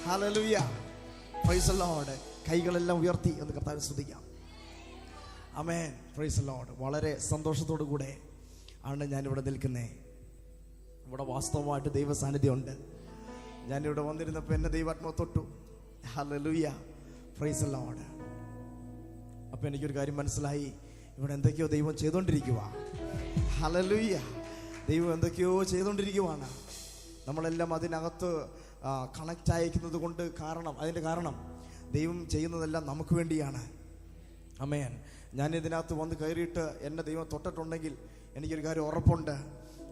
Hallelujah. Praise the lord. കൈകളെല്ലാം ഉയർത്തി എന്ന് കർത്താവിനെ സ്തുതിക്കാം. ആമേൻ. Praise the lord. വളരെ സന്തോഷത്തോടു കൂടെ ആണ് ഞാനിവിടെ നിൽക്കുന്നത്. ഇവിടെ വാസ്തവമായിട്ട് ദൈവ സാന്നിധ്യമുണ്ട്. ഞാനിവിടെ വന്നിരുന്നപ്പോൾ എന്നെ ദൈവാത്മാവ് തൊട്ടു. ഹല്ലേലൂയ. Praise the Lord. അപ്പോൾ എനിക്കൊരു കാര്യം മനസ്സിലായി, ഇവിടെ എന്തൊക്കെയോ ദൈവം ചെയ്തുകൊണ്ടിരിക്കുക. ഹല്ലേലൂയ. ദൈവം എന്തൊക്കെയോ ചെയ്തുകൊണ്ടിരിക്കുവാണ്. നമ്മളെല്ലാം അതിനകത്ത് കണക്റ്റ് അയക്കുന്നത് കൊണ്ട് അതിൻ്റെ കാരണം ദൈവം ചെയ്യുന്നതെല്ലാം നമുക്ക് വേണ്ടിയാണ്. ആമേൻ. ഞാൻ ഇതിനകത്ത് വന്ന് കയറിയിട്ട് എന്നെ ദൈവം തൊട്ടിട്ടുണ്ടെങ്കിൽ എനിക്കൊരു കാര്യം ഉറപ്പുണ്ട്.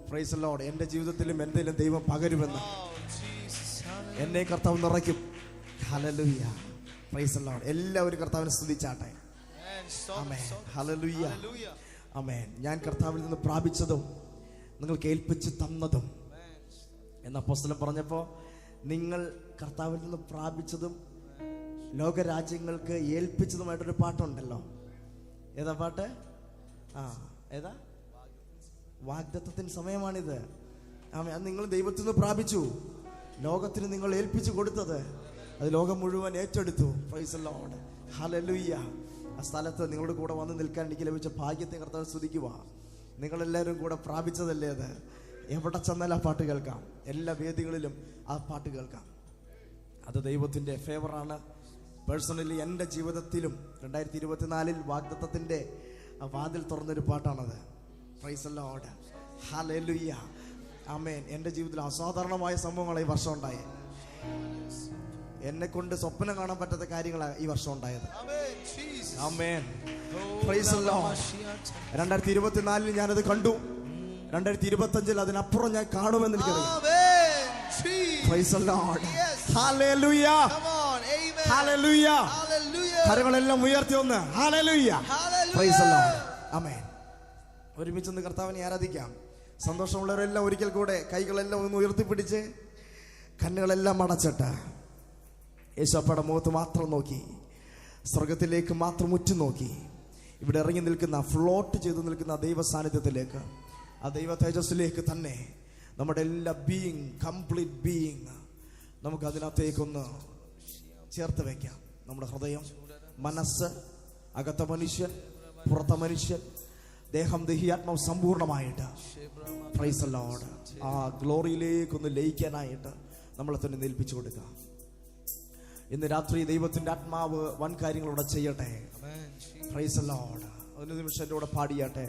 Price the lord. എൻ്റെ ജീവിതത്തിലും എന്തെങ്കിലും ദൈവം പകരുമെന്ന്. എന്നെ കർത്താവ് നിറയ്ക്കും. ഹല്ലേലൂയ. Praise the Lord. എല്ലാവരും കർത്താവിനെ സ്തുതിച്ചാട്ടെ. ആമേൻ. ഹല്ലേലൂയ. ആമേൻ. ഞാൻ കർത്താവിൽ നിന്ന് പ്രാപിച്ചതും നിങ്ങൾക്ക് ഏൽപ്പിച്ച് തന്നതും എന്ന അപ്പോസ്തലൻ പറഞ്ഞപ്പോൾ, നിങ്ങൾ കർത്താവിൽ നിന്ന് പ്രാപിച്ചതും ലോകരാജ്യങ്ങൾക്ക് ഏൽപ്പിച്ചതുമായിട്ടൊരു പാട്ടുണ്ടല്ലോ. ഏതാ പാട്ട്? ഏതാ? വാഗ്ദത്തത്തിന് സമയമാണിത്. അത് നിങ്ങൾ ദൈവത്തിൽ നിന്ന് പ്രാപിച്ചു. ലോകത്തിന് നിങ്ങൾ ഏൽപ്പിച്ചു കൊടുത്തത് അത് ലോകം മുഴുവൻ ഏറ്റെടുത്തു. Price the lord. ഹല്ലേലൂയ. ആ സ്ഥലത്ത് നിങ്ങളുടെ കൂടെ വന്ന് നിൽക്കാൻ എനിക്ക് ലഭിച്ച ഭാഗ്യത്തെ കർത്താവ് സ്തുതിക്കുക. നിങ്ങളെല്ലാവരും കൂടെ പ്രാപിച്ചതല്ലേ അത്. എവിടെ ചെന്നാൽ ആ പാട്ട് കേൾക്കാം. എല്ലാ വേദികളിലും ആ പാട്ട് കേൾക്കാം. അത് ദൈവത്തിൻ്റെ ഫേവറാണ്. പേഴ്സണലി എൻ്റെ ജീവിതത്തിലും 2024 വാഗ്ദത്തത്തിൻ്റെ വാതിൽ തുറന്നൊരു പാട്ടാണത്. Praise the lord. ഹല്ലേലൂയ. ആമേൻ. എൻ്റെ ജീവിതത്തിൽ അസാധാരണമായ സംഭവങ്ങളാണ് ഈ വർഷം ഉണ്ടായത്. എന്നെ കൊണ്ട് സ്വപ്നം കാണാൻ പറ്റാത്ത കാര്യങ്ങളാണ് ഈ വർഷം ഉണ്ടായത്. ആമേൻ. Praise the Lord. 2024 ഞാനത് കണ്ടു. 2025 അതിനപ്പുറം ഞാൻ കാണുമെന്ന് എനിക്കറിയാം. Praise the lord. ഹല്ലേലൂയ. ഹല്ലേലൂയ. കരങ്ങളെല്ലാം ഉയർത്തി ഒന്ന് ഹല്ലേലൂയ. Praise the lord. ആമേൻ. ഒരുമിച്ചൊന്ന് കർത്താവിനെ ആരാധിക്കാം. സന്തോഷമുള്ളവരെല്ലാം ഒരിക്കൽ കൂടെ കൈകളെല്ലാം ഒന്ന് ഉയർത്തിപ്പിടിച്ച് കണ്ണുകളെല്ലാം അടച്ചിട്ട് യേശുപ്പയുടെ മുഖത്ത് മാത്രം നോക്കി, സ്വർഗത്തിലേക്ക് മാത്രം ഉറ്റുനോക്കി, ഇവിടെ ഇറങ്ങി നിൽക്കുന്ന, ഫ്ലോട്ട് ചെയ്തു നിൽക്കുന്ന ദൈവ സാന്നിധ്യത്തിലേക്ക്, ആ ദൈവ തേജസ്സിലേക്ക് തന്നെ നമ്മുടെ എല്ലാ ബീയിങ്, കംപ്ലീറ്റ് ബീയിങ് നമുക്ക് അതിനകത്തേക്കൊന്ന് ചേർത്ത് വയ്ക്കാം. നമ്മുടെ ഹൃദയം, മനസ്സ്, അകത്ത മനുഷ്യൻ, പുറത്ത മനുഷ്യൻ, ദേഹം, ദേഹിയാത്മാവ് സമ്പൂർണമായിട്ട് പ്രൈസ് ദി ലോർഡ് ആ ഗ്ലോറിയിലേക്കൊന്ന് ലയിക്കാനായിട്ട് നമ്മളെ തന്നെ ഏൽപ്പിച്ചു കൊടുക്കാം. ഇന്ന് രാത്രി ദൈവത്തിന്റെ ആത്മാവ് വൻ കാര്യങ്ങളോടെ ചെയ്യട്ടെ. Price the Lord. ഒരു നിമിഷം എൻ്റെ കൂടെ പാടിയാട്ടെ.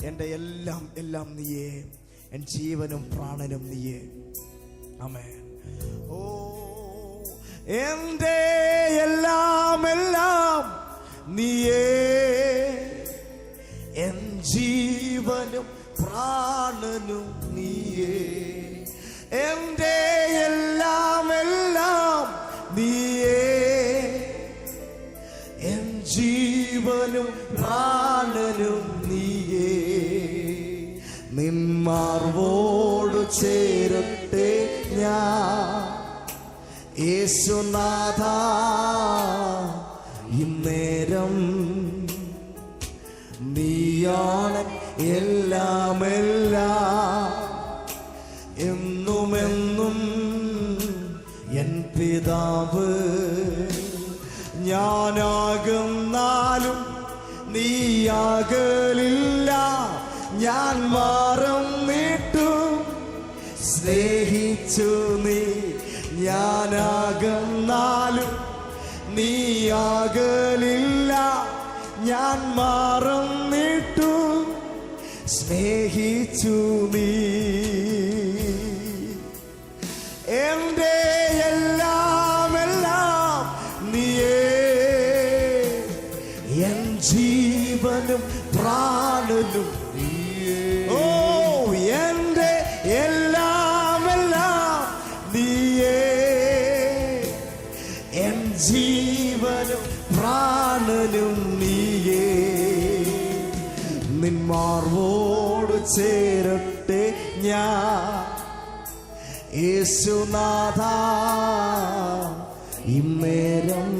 എൻ്റെ എല്ലാം എല്ലാം നീയേ, എൻ ജീവനും പ്രാണനും നീയേ. ആമേൻ. ഓ എൻ്റെ എല്ലാം എല്ലാം നീയേ, എൻ ജീവനും പ്രാണനും നീയേ. എൻ്റെ എല്ലാം എല്ലാം നീയേ, എൻ ജീവനും പ്രാണനും നീയേ. നിന്മാർവോട് ചേരട്ടെ ഞാൻ യേശുനാഥ, ഇന്നേരം നീയാണ് എല്ലാം എല്ലാം, എന്നുമെന്നും എൻ പിതാവ്. ഞാനാകുന്നാലും നീയാകലില്ല, ഞാൻ മാറും നീട്ടും സ്നേഹിച്ചു നീ. ഞാനാകുന്നാലും നീയാകലില്ല, ഞാൻ മാറും നീട്ടും സ്നേഹിച്ചു നീ. എൻ്റെ എല്ലാം എല്ലാം നീയേ, എൻ ജീവനും പ്രാണനും നീയേ. ഓ എൻ്റെ എല്ലാം എല്ലാം നീയേ, എൻ ജീവനും പ്രാണനും നീയേ. നിന്മാർവോട് ചേരട്ടെ ഞാൻ യേശുനാഥ, ഇന്നേരം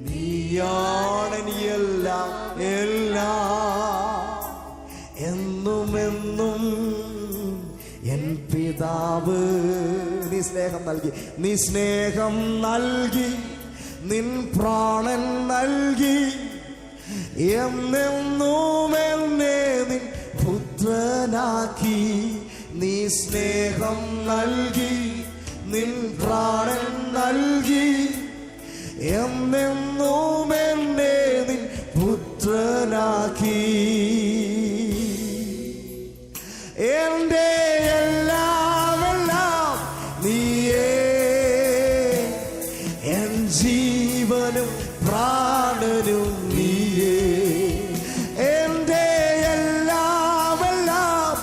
നീയാണ് എല്ലാം എല്ലാം, എന്നുമെന്നും എൻ പിതാ. പിതാവ്. നീ സ്നേഹം നൽകി, നീ സ്നേഹം നൽകി, നിൻ പ്രാണൻ നൽകി, എന്നെന്നും എന്നെ നിൻ പുത്രനാക്കി. നീ സ്നേഹം നൽകി, നിൻ പ്രാണൻ നൽകി, എന്നെന്നും എന്നെ നിൻ പുത്രനാക്കി. എന്റെ എല്ലാം എല്ലാം നീയേ, എൻ ജീവനും പ്രാണനും നീയേ. എന്റെ എല്ലാം എല്ലാം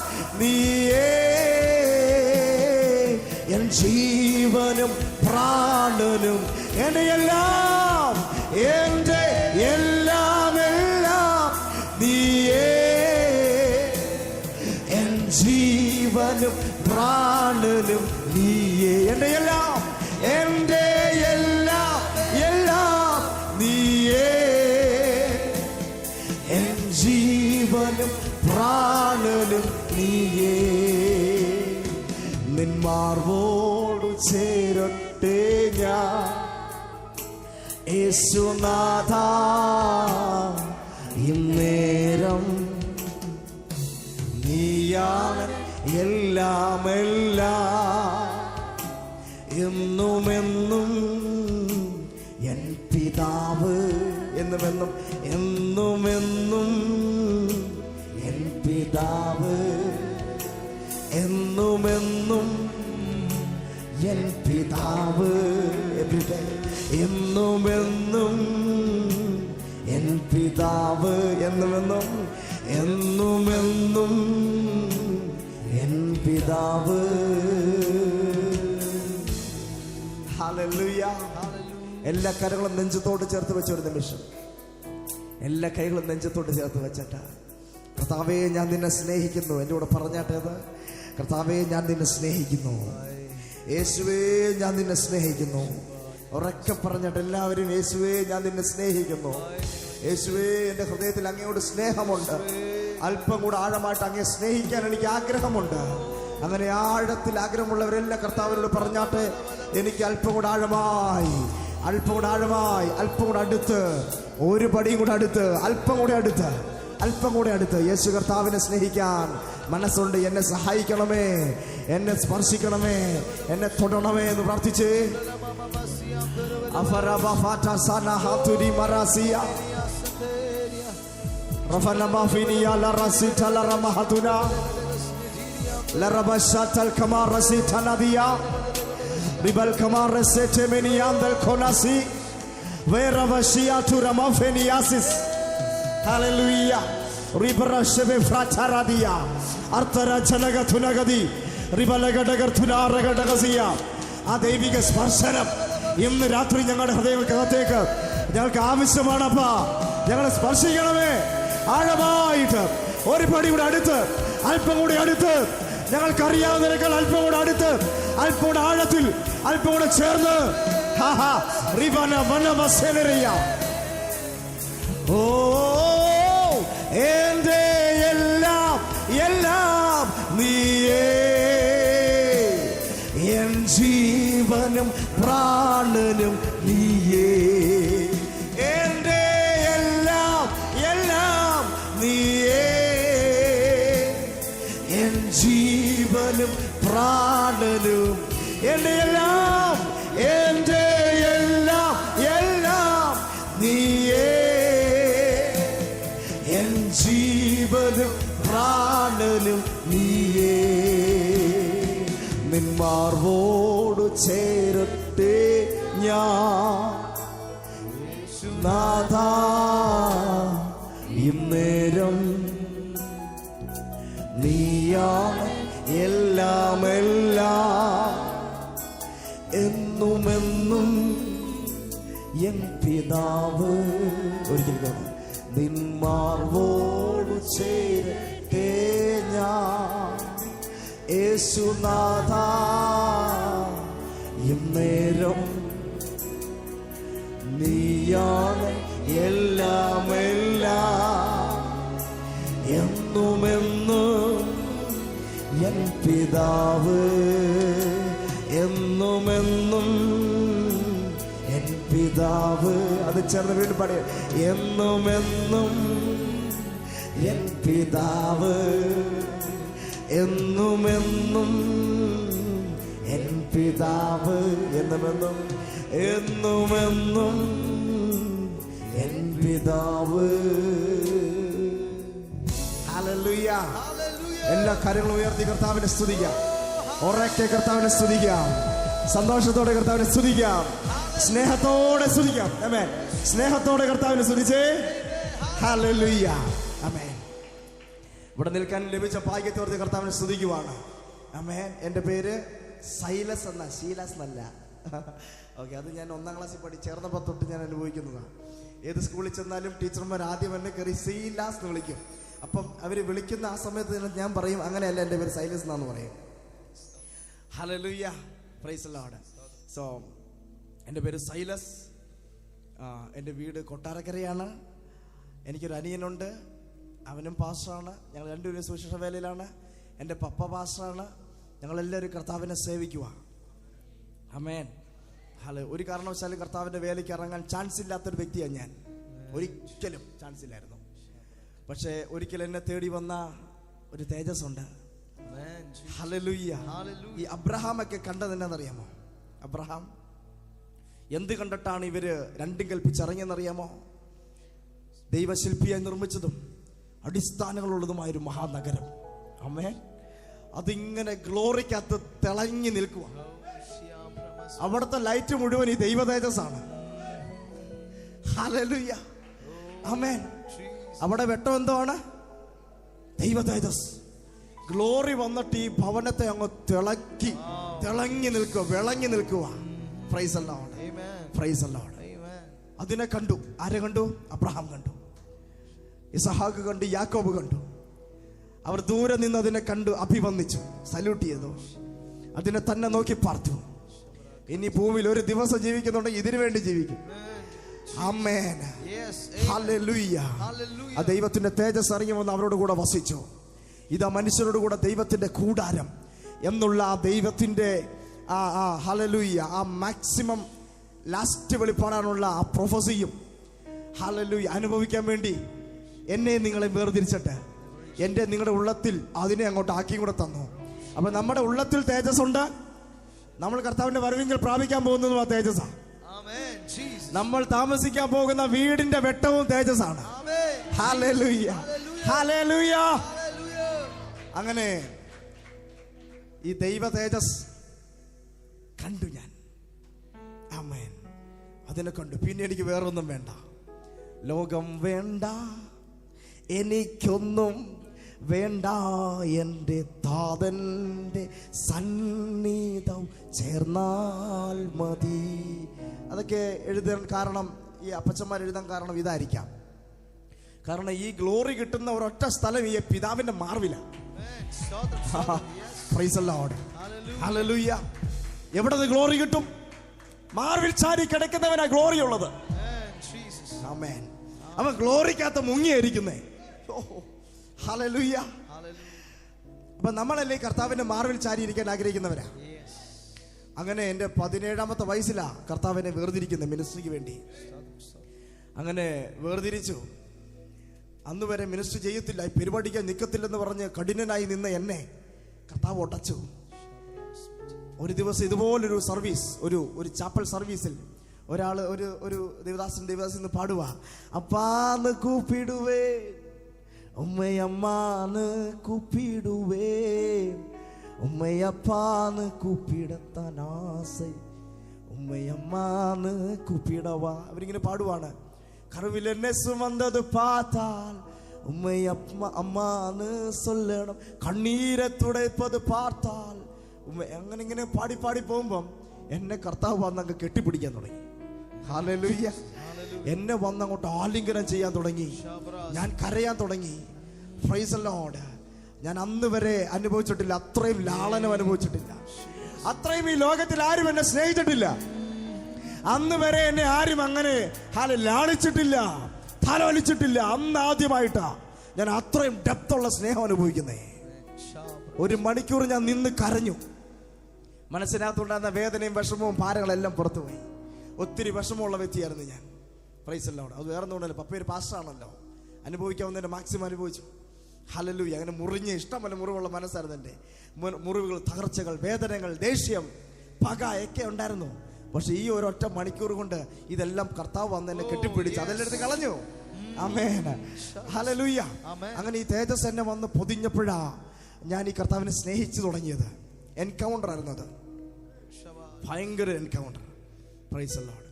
നീയേ, എൻ ജീവനും പ്രാണനും. എന്റെ എല്ലാം, എന്റെ എല്ലാം എല്ലാം നീയേ, എൻ ജീവനും പ്രാണനും നീയേ. എന്റെ എല്ലാം, എന്റെ എല്ലാം എല്ലാം നീയേ, എൻ ജീവനും പ്രാണനും നീയേ. നിന്മാർവോടു ചേരട്ടെ ഞാൻ യേശുനാഥ, ഇന്നേരം നീയാണ് എല്ലാം എല്ലാം. എന്നുമെന്നും എൻ പിതാവ്, എന്നുമെന്നും എന്നുമെന്നും എൻ പിതാവ്, എന്നുമെന്നും എൻ പിതാവ്. എന്നുമെന്നും എൻ പിതാവ്, എന്നുമെന്നും എന്നുമെന്നും എൻ പിതാവ്. ഹല്ലേലൂയ. എല്ലാ കരകളും നെഞ്ചത്തോട് ചേർത്ത് വെച്ച ഒരു നിമിഷം, എല്ലാ കൈകളും നെഞ്ചത്തോട് ചേർത്ത് വെച്ചിട്ട്, കർത്താവേ ഞാൻ നിന്നെ സ്നേഹിക്കുന്നു. എൻ്റെ കൂടെ പറഞ്ഞാട്ടേത്, കർത്താവേ ഞാൻ നിന്നെ സ്നേഹിക്കുന്നു. യേശുവേ ഞാൻ നിന്നെ സ്നേഹിക്കുന്നു. ഉറക്കെ പറഞ്ഞിട്ട് എല്ലാവരും, യേശുവേ ഞാൻ നിന്നെ സ്നേഹിക്കുന്നു. യേശുവേ എൻ്റെ ഹൃദയത്തിൽ അങ്ങയോട് സ്നേഹമുണ്ട്. അല്പം കൂടെ ആഴമായിട്ട് അങ്ങയെ സ്നേഹിക്കാൻ എനിക്ക് ആഗ്രഹമുണ്ട്. അങ്ങനെ ആഴത്തിൽ ആഗ്രഹമുള്ളവരെല്ലാം കർത്താവിനോട് പറഞ്ഞാട്ടെ, എനിക്ക് അല്പം കൂടെ ആഴമായി, അല്പം കൂടെ ആഴമായി, അല്പം കൂടെ അടുത്ത്, ഒരു പടിയും കൂടെ അടുത്ത്, അല്പം കൂടെ അടുത്ത്, അല്പം കൂടെ അടുത്ത് യേശു കർത്താവിനെ സ്നേഹിക്കാൻ മനസ്സുണ്ട്. എന്നെ സഹായിക്കണമേ, എന്നെ സ്പർശിക്കണമേ, എന്നെ തൊടണമേ എന്ന് പ്രാർത്ഥിച്ച്. Hallelujah. Ribarasheve frataradia. Artara janaga thunagadi. Ribalagadagar thunaragadasia. ആ ദൈവിക സ്പർശനം ഇന്ന് രാത്രി ഞങ്ങളുടെ ഹൃദയത്തിലേക്ക് ഞങ്ങൾക്ക് ആവശ്യമാണപ്പാ. ഞങ്ങളെ സ്പർശിക്കണമേ ആഴമായിട്ട്. ഒരു പടി കൂടെ അടുത്ത്, അല്പം കൂടി അടുത്ത്, ഞങ്ങൾക്കറിയാവുന്നതിനേക്കാൾ അല്പം കൂടെ അടുത്ത്, അല്പം കൂടെ ആഴത്തിൽ, അല്പം കൂടെ ചേർന്ന്. ഓ എന്റെ എല്ലാം എല്ലാം നീയേ, എൻ ജീവനും പ്രാണനും നീയേ. എന്റെ എല്ലാം എല്ലാം നീയേ, എൻ ജീവനും പ്രാണനും. എന്റെ എല്ലാം, എന്റെ എല്ലാം എല്ലാം നീയേ, എൻ ജീവനും പ്രാണനും നീയേ. നിന്മാർവോടു ചേരട്ടെ ഞാൻ നാഥാ, ഇന്നേരം നീയാണ് എല്ലാം എല്ലാം. എന്നുമെന്നും എൻ പിതാവ്. ഒരിക്കൽ നിന്മാർവോടു ചേരട്ടെ ഞാൻ യേശുനാഥ, ഇന്നേരം നീയാണ് എല്ലാം എല്ലാം. എന്നുമെന്നും എൻ പിതാവ്. എന്നുമെന്നും എൻ പിതാവ്. അത് ചേർന്ന് വീണ്ടും പാടിയ എന്നുമെന്നും എൻ പിതാവ്, എന്നുമെന്നും എൻ പിതാവ്, എന്നുമെന്നും എന്നുമെന്നും എൻ പിതാവ്. ഹല്ലേലൂയ. എല്ലാ കാര്യങ്ങളും ഉയർത്തി കർത്താവിനെ സ്തുതിക്കാം. ഉറക്കെ കർത്താവിനെ സ്തുതിക്കാം. സന്തോഷത്തോടെ കർത്താവിനെ സ്തുതിക്കാം. സ്നേഹത്തോടെ സ്തുതിക്കാം. ആമേൻ. സ്നേഹത്തോടെ കർത്താവിനെ സ്തുതിച്ചേ. ഹല്ലേലൂയ. ആമേൻ. ഇവിടെ നിൽക്കാൻ ലഭിച്ച ഭാഗ്യത്തോടെ കർത്താവിനെ സ്തുതിക്കുവാണ്. ആമേൻ. എൻ്റെ പേര് സൈലസ് എന്ന, ശീലാസ് എന്നല്ല. ഓക്കെ, അത് ഞാൻ 1ാം ക്ലാസ്സിൽ ചേർന്നപ്പോൾ തൊട്ട് ഞാൻ അനുഭവിക്കുന്നതാണ്. ഏത് സ്കൂളിൽ ചെന്നാലും ടീച്ചർമാർ ആദ്യം എന്നെ കയറി സീലാസ് എന്ന് വിളിക്കും. അപ്പം അവർ വിളിക്കുന്ന ആ സമയത്ത് ഞാൻ പറയും അങ്ങനെയല്ല, എൻ്റെ പേര് സൈലസ് എന്നാന്ന് പറയും. Hallelujah. Praise the Lord. So എൻ്റെ പേര് സൈലസ്. എൻ്റെ വീട് കൊട്ടാരക്കരയാണ്. എനിക്കൊരു അനിയനുണ്ട്, അവനും പാസ്റ്ററാണ്. ഞങ്ങൾ രണ്ടുപേരും സുവിശേഷ വേലയിലാണ്. എൻ്റെ പപ്പ പാസ്റ്ററാണ്. ഞങ്ങളെല്ലാവരും കർത്താവിനെ സേവിക്കുക. ആമേൻ. ഒരു കാരണവശാലും കർത്താവിൻ്റെ വേലയ്ക്ക് ഇറങ്ങാൻ ചാൻസ് ഇല്ലാത്തൊരു വ്യക്തിയാണ് ഞാൻ. ഒരിക്കലും ചാൻസ് ഇല്ലായിരുന്നു. പക്ഷേ ഒരിക്കൽ എന്നെ തേടി വന്ന ഒരു തേജസ് ഉണ്ട്. ഹല്ലേലൂയ. ഈ അബ്രഹാമൊക്കെ കണ്ടത് എന്നാന്നറിയാമോ? അബ്രഹാം എന്ത് കണ്ടിട്ടാണ് ഇവര് രണ്ടും കൽപ്പിച്ചിറങ്ങിയെന്നറിയാമോ? ദൈവശില്പിയായി നിർമ്മിച്ചതും അടിസ്ഥാനങ്ങളുള്ളതുമായൊരു മഹാനഗരം. ആമേൻ. അതിങ്ങനെ ഗ്ലോറിക്കകത്ത് തിളങ്ങി നിൽക്കുക. അവിടുത്തെ ലൈറ്റ് മുഴുവൻ ഈ ദൈവ തേജസ്സാണ്. ഹല്ലേലൂയ. ആമേൻ. അവിടെ വെട്ടം എന്താണ്? ദൈവ തേജസ്. ഗ്ലോറി വന്നിട്ട് ഈ ഭവനത്തെ അങ്ങ് തിളങ്ങി നിൽക്കുക, വിളങ്ങി നിൽക്കുക. Price the Lord. Price the Lord. അതിനെ കണ്ടു. ആരെ കണ്ടു? അബ്രഹാം കണ്ടു, ഇസഹാക്ക് കണ്ടു, യാക്കോബ് കണ്ടു. അവർ ദൂരെ നിന്ന് അതിനെ കണ്ടു, അഭിവന്ദിച്ചു, സല്യൂട്ട് ചെയ്തു. അതിനെ തന്നെ നോക്കി പാർത്തു. ഇനി ഭൂമിയിൽ ഒരു ദിവസം ജീവിക്കുന്നുണ്ടെങ്കിൽ ഇതിനു വേണ്ടി ജീവിക്കും. ആമേൻ. ഹല്ലേലൂയ. ആ ദൈവത്തിന്റെ തേജസ് ഇറങ്ങി വന്ന് അവരോട് കൂടെ വസിച്ചു. ഇതാ മനുഷ്യരോട് കൂടെ ദൈവത്തിന്റെ കൂടാരം എന്നുള്ള ആ ദൈവത്തിന്റെ ഹല്ലേലൂയ, ആ മാക്സിമം ലാസ്റ്റ് വെളിപ്പാടാനുള്ള ആ പ്രൊഫസിയും ഹല്ലേലൂയ അനുഭവിക്കാൻ വേണ്ടി എന്നെ നിങ്ങളെ വേർതിരിച്ചിട്ട് എൻ്റെ നിങ്ങളുടെ ഉള്ളത്തിൽ അതിനെ അങ്ങോട്ട് ആക്കിയും കൂടെ തന്നു. അപ്പൊ നമ്മുടെ ഉള്ളത്തിൽ തേജസ് ഉണ്ട്. നമ്മൾ കർത്താവിന്റെ വരവിങ്കിൽ പ്രാപിക്കാൻ പോകുന്നതും ആ തേജസ്സാണ്. നമ്മൾ താമസിക്കാൻ പോകുന്ന വീടിന്റെ വെട്ടവും തേജസ്സാണ്. ഹല്ലേലൂയ. ഹല്ലേലൂയ. അങ്ങനെ ഈ ദൈവ തേജസ് കണ്ടു ഞാൻ. ആമേൻ. അതിനെ കണ്ടു. പിന്നെ എനിക്ക് വേറൊന്നും വേണ്ട. ലോകം വേണ്ട, എനിക്കൊന്നും വേണ്ട, എൻ്റെ താതൻ്റെ സന്നിധം ചേർന്നാൽ മതി. അതൊക്കെ എഴുതാൻ കാരണം, ഈ അപ്പച്ചന്മാർ എഴുതാൻ കാരണം ഇതായിരിക്കാം. കാരണം ഈ ഗ്ലോറി കിട്ടുന്ന ഒരൊറ്റ സ്ഥലം ഈ പിതാവിന്റെ മാർവിലാണ്. Praise the lord. ഹല്ലേലൂയ. എവിടെ നിന്ന് ഗ്ലോറി കിട്ടും? മാർവിൽ ചാരി കിടക്കുന്നവനാ ഗ്ലോറി ഉള്ളത്. ആമേൻ. അവൻ ഗ്ലോറിക്കകത്ത് മുങ്ങിയിരിക്കുന്നേ. ഹല്ലേലൂയ. അപ്പൊ നമ്മളല്ലേ കർത്താവിന്റെ മാർവിൽ ചാരി ഇരിക്കാൻ ആഗ്രഹിക്കുന്നവരാ. അങ്ങനെ എൻ്റെ 17ാമത്തെ വയസ്സിലാ കർത്താവിനെ വേർതിരിക്കുന്നത് മിനിസ്ട്രിക്ക് വേണ്ടി. അങ്ങനെ വേർതിരിച്ചു. അന്ന് വരെ മിനിസ്ട്രി ചെയ്യത്തില്ല, പരിപാടിക്കാൻ നിൽക്കത്തില്ലെന്ന് പറഞ്ഞ് കഠിനനായി നിന്ന എന്നെ കർത്താവ് ഒട്ടച്ചു. ഒരു ദിവസം ഇതുപോലൊരു സർവീസ്, ഒരു ചാപ്പൽ സർവീസിൽ ഒരാള് ഒരു ദേവദാസൻ പാടുക. അപ്പാന്ന് കൂപ്പിടുവേ, ഉമ്മയമ്മാന്ന് കൂപ്പിടുവേ, ഉമ്മയപ്പാന്ന് കൂപ്പിടത്താൻ ആസை, ഉമ്മയമ്മാന്ന് കൂപ്പിടവാ. അവരിങ്ങനെ പാടുവാണ്. കറുവിൽ എന്നെ സുമന്തത് പാത്താൽ ഉമ്മയമ്മാന്ന് சொல்லണം, കണ്ണീരെ തുടപ്പത് പാർത്താൽ ഉമ്മ. അങ്ങനെ ഇങ്ങനെ പാടി പാടി പോകുമ്പം എന്നെ കർത്താവ് വന്നങ്ങ് കെട്ടിപ്പിടിക്കാൻ തുടങ്ങി. ഹല്ലേലൂയ. എന്നെ വന്നങ്ങോട്ട് ആലിംഗനം ചെയ്യാൻ തുടങ്ങി. ഞാൻ കരയാൻ തുടങ്ങി. Price the Lord. ഞാൻ അന്ന് വരെ അനുഭവിച്ചിട്ടില്ല, അത്രയും ലാളനം അനുഭവിച്ചിട്ടില്ല, അത്രയും ഈ ലോകത്തിൽ ആരും എന്നെ സ്നേഹിച്ചിട്ടില്ല. അന്ന് വരെ എന്നെ ആരും അങ്ങനെ ലാളിച്ചിട്ടില്ല, താലോലിച്ചിട്ടില്ല. അന്ന് ആദ്യമായിട്ടാ ഞാൻ അത്രയും ഡെപ്തുള്ള സ്നേഹം അനുഭവിക്കുന്നേ. 1 മണിക്കൂർ ഞാൻ നിന്ന് കരഞ്ഞു. മനസ്സിനകത്തുണ്ടായിരുന്ന വേദനയും വിഷമവും ഭാരങ്ങളെല്ലാം പുറത്തുപോയി. ഒത്തിരി വിഷമമുള്ള വ്യക്തിയായിരുന്നു ഞാൻ. Price the Lord. അത് വേറെ ഒന്നുമല്ല, പപ്പ ഒരു പാസ്റ്ററാണല്ലോ, അനുഭവിക്കാവുന്നതിന്റെ മാക്സിമം അനുഭവിച്ചു. ഹല്ലേലൂയ. അങ്ങനെ മുറിഞ്ഞ് ഇഷ്ടമല്ല മുറിവുള്ള മനസ്സായിരുന്നു എൻ്റെ. മുറിവുകൾ, തകർച്ചകൾ, വേദനകൾ, ദേഷ്യം, പക ഒക്കെ ഉണ്ടായിരുന്നു. പക്ഷെ ഈ ഒരൊറ്റ മണിക്കൂർ കൊണ്ട് ഇതെല്ലാം കർത്താവ് വന്ന് എന്നെ കെട്ടിപ്പിടിച്ച് അതെല്ലാം എടുത്ത് കളഞ്ഞു. ആമേൻ, ഹല്ലേലൂയ. അങ്ങനെ ഈ തേജസ് എന്നെ വന്ന് പൊതിഞ്ഞപ്പോഴാ ഞാൻ ഈ കർത്താവിനെ സ്നേഹിച്ചു തുടങ്ങിയത്. എൻകൗണ്ടർ ആയിരുന്നു അത്, ഭയങ്കര എൻകൗണ്ടർ. Price the Lord.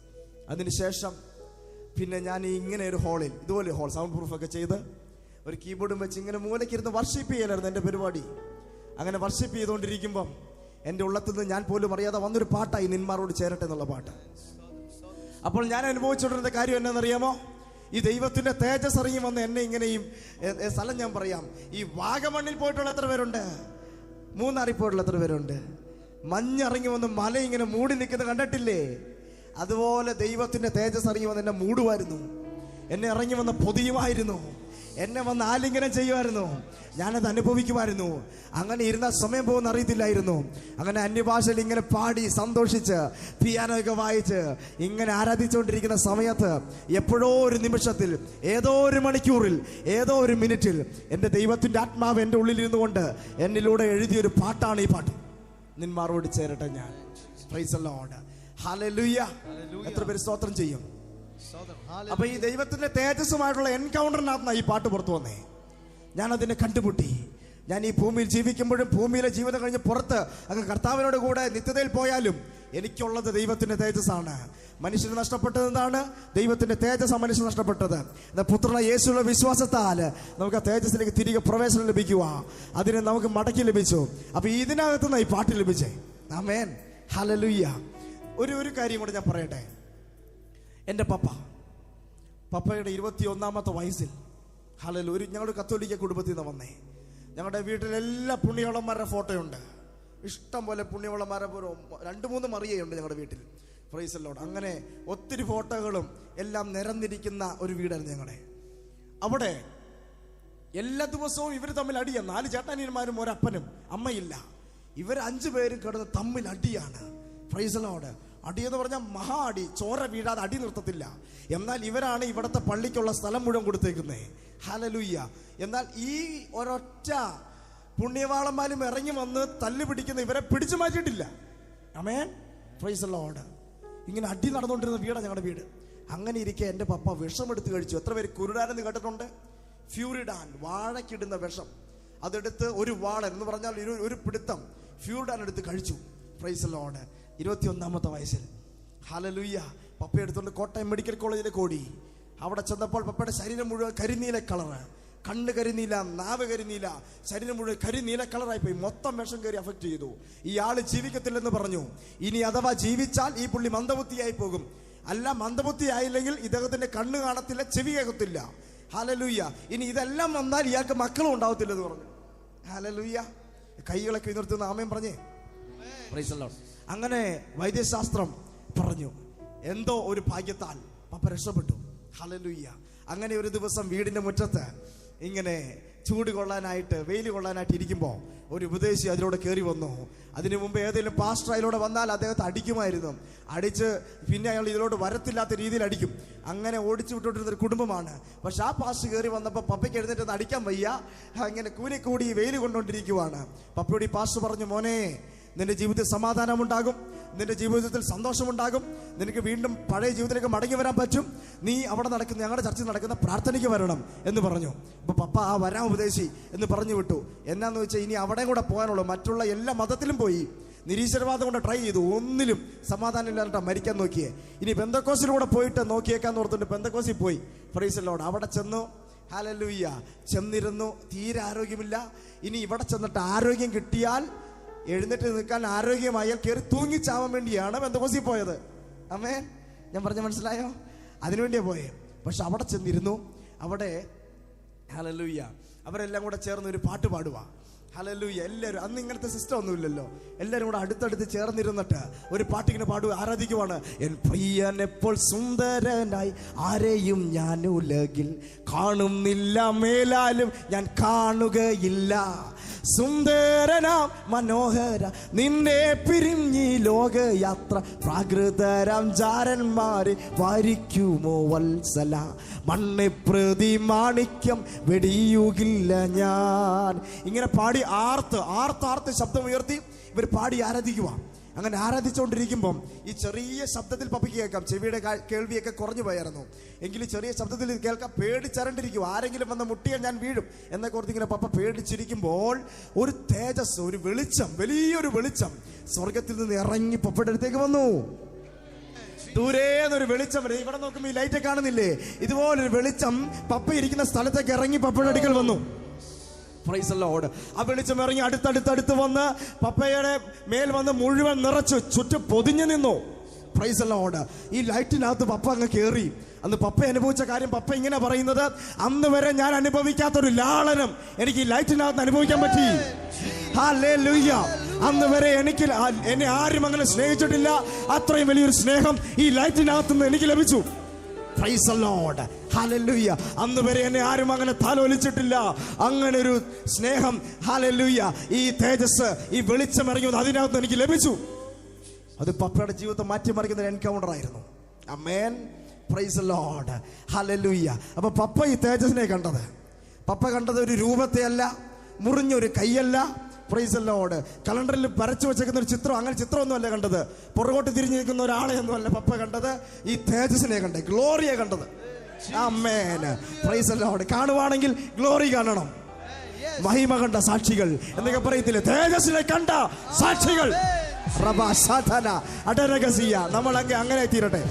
അതിനുശേഷം പിന്നെ ഞാൻ ഇങ്ങനെ ഒരു ഹാളിൽ ഇതുപോലെ ഹോൾ സൗണ്ട് പ്രൂഫ് ഒക്കെ ചെയ്ത് ഒരു കീബോർഡും വെച്ച് ഇങ്ങനെ മൂലയ്ക്കിരുന്ന് വർഷിപ്പ് ചെയ്യലായിരുന്നു എൻ്റെ പരിപാടി. അങ്ങനെ വർഷിപ്പ് ചെയ്തുകൊണ്ടിരിക്കുമ്പം എൻ്റെ ഉള്ളത്തിൽ നിന്ന് ഞാൻ പോലും അറിയാതെ വന്നൊരു പാട്ടായി നിന്മാരോട് ചേരട്ടെ എന്നുള്ള പാട്ട്. അപ്പോൾ ഞാൻ അനുഭവിച്ചുകൊണ്ടിരുന്ന കാര്യം എന്നാണെന്നറിയാമോ? ഈ ദൈവത്തിന്റെ തേജസ് ഇറങ്ങി വന്ന് എന്നെ ഇങ്ങനെയും സ്ഥലം ഞാൻ പറയാം. ഈ വാഗമണ്ണിൽ പോയിട്ടുള്ള എത്ര പേരുണ്ട്? മൂന്നാറിൽ പോയിട്ടുള്ള എത്ര പേരുണ്ട്? മഞ്ഞിറങ്ങി വന്ന് മല ഇങ്ങനെ മൂടി നിൽക്കുന്നത് കണ്ടിട്ടില്ലേ? അതുപോലെ ദൈവത്തിന്റെ തേജസ് ഇറങ്ങി വന്ന് എന്നെ മൂടുമായിരുന്നു, എന്നെ ഇറങ്ങി വന്ന് പൊതിയുമായിരുന്നു, എന്നെ വന്ന് ആലിംഗനം ചെയ്യുമായിരുന്നു. ഞാനത് അനുഭവിക്കുമായിരുന്നു. അങ്ങനെ ഇരുന്ന സമയം പോകുന്ന അറിയത്തില്ലായിരുന്നു. അങ്ങനെ അന്യഭാഷയിൽ ഇങ്ങനെ പാടി സന്തോഷിച്ച് പിയാനോ ഒക്കെ വായിച്ച് ഇങ്ങനെ ആരാധിച്ചുകൊണ്ടിരിക്കുന്ന സമയത്ത് എപ്പോഴോ ഒരു നിമിഷത്തിൽ, ഏതോ ഒരു മണിക്കൂറിൽ, ഏതോ ഒരു മിനിറ്റിൽ എൻ്റെ ദൈവത്തിൻ്റെ ആത്മാവ് എൻ്റെ ഉള്ളിലിരുന്നു കൊണ്ട് എന്നിലൂടെ എഴുതിയൊരു പാട്ടാണ് ഈ പാട്ട്. നിന്മാരോട് ചേരട്ടെ ഞാൻ. Price the lord. ഹല്ലേലൂയ. എത്ര പേര് സ്തോത്രം ചെയ്യും? അപ്പൊ ഈ ദൈവത്തിന്റെ തേജസ്സുമായിട്ടുള്ള എൻകൗണ്ടറിനകത്താണ് ഈ പാട്ട് പുറത്തു വന്നേ. ഞാൻ അതിനെ കണ്ടുമുട്ടി. ഞാൻ ഈ ഭൂമിയിൽ ജീവിക്കുമ്പോഴും ഭൂമിയിലെ ജീവിതം കഴിഞ്ഞ് പുറത്ത് അങ്ങ് കർത്താവിനോട് കൂടെ നിത്യതയിൽ പോയാലും എനിക്കുള്ളത് ദൈവത്തിന്റെ തേജസ്സാണ്. മനുഷ്യന് നഷ്ടപ്പെട്ടത് എന്താണ്? ദൈവത്തിന്റെ തേജസ് മനുഷ്യൻ നഷ്ടപ്പെട്ടത്. പുത്രനായ യേശുവിന്റെ വിശ്വാസത്താൽ നമുക്ക് ആ തേജസ്സിലേക്ക് തിരികെ പ്രവേശനം ലഭിക്കുക. അതിനെ നമുക്ക് മടക്കി ലഭിച്ചു. അപ്പൊ ഇതിനകത്തുനിന്ന് ഈ പാട്ട് ലഭിച്ചേ. ആമേൻ, ഹല്ലേലൂയ. ഒരു കാര്യം കൂടെ ഞാൻ പറയട്ടെ. എൻ്റെ പപ്പയുടെ 21ാമത്തെ വയസ്സിൽ, ഹല്ലേലൂയ, ഞങ്ങളുടെ കത്തോലിക്ക കുടുംബത്തിൽ നിന്ന് വന്നേ. ഞങ്ങളുടെ വീട്ടിൽ എല്ലാ പുണ്യവളന്മാരുടെ ഫോട്ടോയുണ്ട്. ഇഷ്ടം പോലെ പുണ്യവളന്മാരെ 2-3 മറിയുണ്ട് ഞങ്ങളുടെ വീട്ടിൽ. Price the Lord. അങ്ങനെ ഒത്തിരി ഫോട്ടോകളും എല്ലാം നിരന്നിരിക്കുന്ന ഒരു വീടായിരുന്നു ഞങ്ങളുടെ. അവിടെ എല്ലാ ദിവസവും ഇവർ തമ്മിൽ അടിയാ. 4 ചേട്ടാനിയന്മാരും ഒരപ്പനും അമ്മയില്ല. ഇവർ 5 പേരും കിടന്ന് തമ്മിൽ അടിയാണ്. Price the Lord. അടിയെന്ന് പറഞ്ഞാൽ മഹാ അടി, ചോര വീഴാതെ അടി നിർത്തത്തില്ല. എന്നാൽ ഇവരാണ് ഇവിടുത്തെ പള്ളിക്കുള്ള സ്ഥലം മുഴുവൻ കൊടുത്തേക്കുന്നേ. ഹല്ലേലൂയ. എന്നാൽ ഈ ഒരൊറ്റ പുണ്യവാളന്മാരും ഇറങ്ങി വന്ന് തല്ലു പിടിക്കുന്ന ഇവരെ പിടിച്ചു മാറ്റിയിട്ടില്ല. ആമേൻ, പ്രൈസ് ദി ലോർഡ്. ഇങ്ങനെ അടി നടന്നുകൊണ്ടിരുന്ന വീടാണ് ഞങ്ങളുടെ വീട്. അങ്ങനെ ഇരിക്കെ എൻ്റെ പപ്പ വിഷമെടുത്ത് കഴിച്ചു. എത്ര പേര് കുരുടാനെന്ന് കേട്ടിട്ടുണ്ട്? ഫ്യൂരിഡാൻ, വാഴക്കിടുന്ന വിഷം. അതെടുത്ത് ഒരു വാളൻ എന്ന് പറഞ്ഞാൽ ഒരു പിടുത്തം ഫ്യൂരിഡാൻ എടുത്ത് കഴിച്ചു. Price the Lord. 21ാമത്തെ വയസ്സിൽ. ഹല്ലേലൂയ. പപ്പ എടുത്തുകൊണ്ട് കോട്ടയം മെഡിക്കൽ കോളേജിലേക്ക് ഓടി. അവിടെ ചെന്നപ്പോൾ പപ്പയുടെ ശരീരം മുഴുവൻ കരിനീല കളറ്. കണ്ണ് കരിനീല, നാവ് കരിനീല, ശരീരം മുഴുവൻ കരിനീല കളറായി പോയി. മൊത്തം വിഷം കയറി അഫക്ട് ചെയ്തു. ഇയാള് ജീവിക്കത്തില്ലെന്ന് പറഞ്ഞു. ഇനി അഥവാ ജീവിച്ചാൽ ഈ പുള്ളി മന്ദബുദ്ധിയായി പോകും. അല്ല, മന്ദബുദ്ധിയായില്ലെങ്കിൽ ഇദ്ദേഹത്തിന്റെ കണ്ണ് കാണത്തില്ല, ചെവി കേൾക്കത്തില്ല. ഹല്ലേലൂയ. ഇനി ഇതെല്ലാം വന്നാൽ ഇയാൾക്ക് മക്കളും ഉണ്ടാവത്തില്ലെന്ന് പറഞ്ഞു. ഹല്ലേലൂയ. കൈകളൊക്കെ ഉയർത്തുന്ന ആമേൻ പറഞ്ഞേ. Price the Lord. അങ്ങനെ വൈദ്യശാസ്ത്രം പറഞ്ഞു. എന്തോ ഒരു ഭാഗ്യത്താൽ പപ്പ രക്ഷപ്പെട്ടു. ഹല്ലേലൂയ. അങ്ങനെ ഒരു ദിവസം വീടിന്റെ മുറ്റത്ത് ഇങ്ങനെ ചൂട് കൊള്ളാനായിട്ട്, വെയിൽ കൊള്ളാനായിട്ട് ഇരിക്കുമ്പോൾ ഒരു ഉപദേശി അതിലൂടെ കയറി വന്നു. അതിനു മുമ്പ് ഏതെങ്കിലും പാസ്റ്റർ അതിലൂടെ വന്നാൽ അദ്ദേഹത്തെ അടിക്കുമായിരുന്നു. അടിച്ച് പിന്നെ അയാൾ ഇതിലോട്ട് വരത്തില്ലാത്ത രീതിയിൽ അടിക്കും. അങ്ങനെ ഓടിച്ചു വിട്ടുകൊണ്ടിരുന്നൊരു കുടുംബമാണ്. പക്ഷെ ആ പാസ്റ്റർ കയറി വന്നപ്പോൾ പപ്പയ്ക്ക് എഴുന്നേറ്റ് അടിക്കാൻ വയ്യ. അങ്ങനെ കൂടി വെയിൽ കൊണ്ടുകൊണ്ടിരിക്കുവാണ്. പപ്പയോട് ഈ പാസ്റ്റർ പറഞ്ഞു, മോനെ, നിന്റെ ജീവിതത്തിൽ സമാധാനമുണ്ടാകും, നിന്റെ ജീവിതത്തിൽ സന്തോഷമുണ്ടാകും, നിനക്ക് വീണ്ടും പഴയ ജീവിതത്തിലേക്ക് മടങ്ങി വരാൻ പറ്റും. നീ അവിടെ നടക്കുന്ന, ഞങ്ങളുടെ ചർച്ചയിൽ നടക്കുന്ന പ്രാർത്ഥനയ്ക്ക് വരണം എന്ന് പറഞ്ഞു. അപ്പൊ പപ്പ ആ വരാൻ ഉപദേശി എന്ന് പറഞ്ഞു വിട്ടു. എന്നാന്ന് വെച്ചാൽ ഇനി അവിടെ കൂടെ പോകാനുള്ളൂ. മറ്റുള്ള എല്ലാ മതത്തിലും പോയി നിരീശ്വരവാദം കൊണ്ട് ട്രൈ ചെയ്തു. ഒന്നിലും സമാധാനം ഇല്ലാതെ മരിക്കാൻ നോക്കിയേ. ഇനി പെന്തക്കോസിലൂടെ പോയിട്ട് നോക്കിയേക്കാന്ന് ഓർത്തുകൊണ്ട് പെന്തക്കോസിൽ പോയി. Price the Lord. അവിടെ ചെന്നു. ഹല്ലേലൂയ. ചെന്നിരുന്നു. തീരെ ആരോഗ്യമില്ല. ഇനി ഇവിടെ ചെന്നിട്ട് ആരോഗ്യം കിട്ടിയാൽ, എഴുന്നേറ്റ് നിൽക്കാൻ ആരോഗ്യമായാൽ കയറി തൂങ്ങിച്ചാവാൻ വേണ്ടിയാണ് പെന്തക്കോസിൽ പോയത്. ആമേൻ. ഞാൻ പറഞ്ഞ മനസ്സിലായോ? അതിനുവേണ്ടിയാ പോയേ. പക്ഷെ അവിടെ ചെന്നിരുന്നു. അവിടെ ഹല്ലേലൂയ അവരെല്ലാം കൂടെ ചേർന്ന് ഒരു പാട്ട് പാടുക. ഹല്ലേലൂയ. എല്ലാവരും, അന്ന് ഇങ്ങനത്തെ സിസ്റ്റം ഒന്നുമില്ലല്ലോ. എല്ലാവരും കൂടെ അടുത്തടുത്ത് ചേർന്നിരുന്നിട്ട് ഒരു പാട്ടിങ്ങനെ പാടുക, ആരാധിക്കുവാണ്. എൻ പ്രിയൻ എപ്പോൾ സുന്ദരനായി, ആരെയും ഞാൻ ഉലകിൽ കാണുന്നില്ല, മേലാലും ഞാൻ കാണുകയില്ല. സുന്ദരനാം മനോഹര നിന്നെ പിരിഞ്ഞി ലോകയാത്ര പ്രാകൃതരാം ജാരന്മാരെ വാരിക്കുമോ വത്സല മണ്ണെ പ്രതി മാണിക്യം വെടിയുകില്ല ഞാൻ. ഇങ്ങനെ പാടി ആർത്ത് ശബ്ദമുയർത്തി ഇവർ പാടി ആരാധിക്കുക. അങ്ങനെ ആരാധിച്ചുകൊണ്ടിരിക്കുമ്പം ഈ ചെറിയ ശബ്ദത്തിൽ പപ്പയ്ക്ക് കേൾക്കാം. ചെവിയുടെ കേൾവിയൊക്കെ കുറഞ്ഞു പോയായിരുന്നു, എങ്കിലും ചെറിയ ശബ്ദത്തിൽ ഇത് കേൾക്കാം. പേടിച്ചരണ്ടിരിക്കും, ആരെങ്കിലും വന്ന് മുട്ടിയാൽ ഞാൻ വീഴും എന്നൊക്കെ ഓർത്ത് ഇങ്ങനെ പപ്പ പേടിച്ചിരിക്കുമ്പോൾ ഒരു തേജസ്, ഒരു വെളിച്ചം, വലിയൊരു വെളിച്ചം സ്വർഗത്തിൽ നിന്ന് ഇറങ്ങി പപ്പയുടെ അടുത്തേക്ക് വന്നു. ദൂരേന്നൊരു വെളിച്ചം വരെ, ഇവിടെ നോക്കുമ്പോൾ ഈ ലൈറ്റ് കാണുന്നില്ലേ, ഇതുപോലൊരു വെളിച്ചം പപ്പ ഇരിക്കുന്ന സ്ഥലത്തേക്ക് ഇറങ്ങി പപ്പയുടെ അടുക്കൽ വന്നു. Price the Lord. ആ വെളിച്ചം ഇറങ്ങി അടുത്തടുത്ത് വന്ന് പപ്പയുടെ മേൽ വന്ന് മുഴുവൻ നിറച്ചു ചുറ്റും പൊതിഞ്ഞു നിന്നു. Price the Lord. ഈ ലൈറ്റിനകത്ത് പപ്പ അങ്ങ് കയറി. അന്ന് പപ്പ അനുഭവിച്ച കാര്യം പപ്പ ഇങ്ങനെ പറയുന്നത്, അന്ന് വരെ ഞാൻ അനുഭവിക്കാത്തൊരു ലാളനം എനിക്ക് ഈ ലൈറ്റിനകത്ത് അനുഭവിക്കാൻ പറ്റി. ഹല്ലേലൂയ. അന്ന് വരെ എന്നെ ആരും അങ്ങനെ സ്നേഹിച്ചിട്ടില്ല. അത്രയും വലിയൊരു സ്നേഹം ഈ ലൈറ്റിനകത്ത് നിന്ന് എനിക്ക് ലഭിച്ചു. Price the lord. ഹല്ലേലൂയ. അന്ന് വരെ എന്നെ ആരും അങ്ങനെ താലോലിച്ചിട്ടില്ല. അങ്ങനെ ഒരു സ്നേഹം, ഹല്ലേലൂയ, ഈ തേജസ്, ഈ വെളിച്ചം ഇറങ്ങി അതിനകത്ത് എനിക്ക് ലഭിച്ചു. അത് പപ്പയുടെ ജീവിതത്തെ മാറ്റിമറിക്കുന്ന ഒരു എൻകൗണ്ടർ ആയിരുന്നു. ആമേൻ. Praise the lord. ഹല്ലേലൂയ. അപ്പൊ പപ്പ ഈ തേജസ്സിനെ കണ്ടത്, പപ്പ കണ്ടത് ഒരു രൂപത്തെയല്ല, മുറിഞ്ഞൊരു കൈയല്ല. Praise the lord. കലണ്ടറിൽ വരച്ചു വെച്ചേക്കുന്ന ഒരു ചിത്രം, അങ്ങനെ ചിത്രമൊന്നുമല്ല കണ്ടത്. പുറകോട്ട് തിരിഞ്ഞു നിൽക്കുന്ന ഒരാളെ ഒന്നുമല്ല പപ്പ കണ്ടത്. ഈ തേജസ്സിനെ കണ്ടത്, ഗ്ലോറിയെ കണ്ടത്. ആമേൻ. Praise the lord. കാണുവാണെങ്കിൽ ഗ്ലോറി കാണണം. മഹിമ കണ്ട സാക്ഷികൾ എന്നൊക്കെ പറയത്തില്ലേ, തേജസ്സിനെ കണ്ട സാക്ഷികൾ. നമ്മൾ അങ്ങനെ തീരട്ടെ.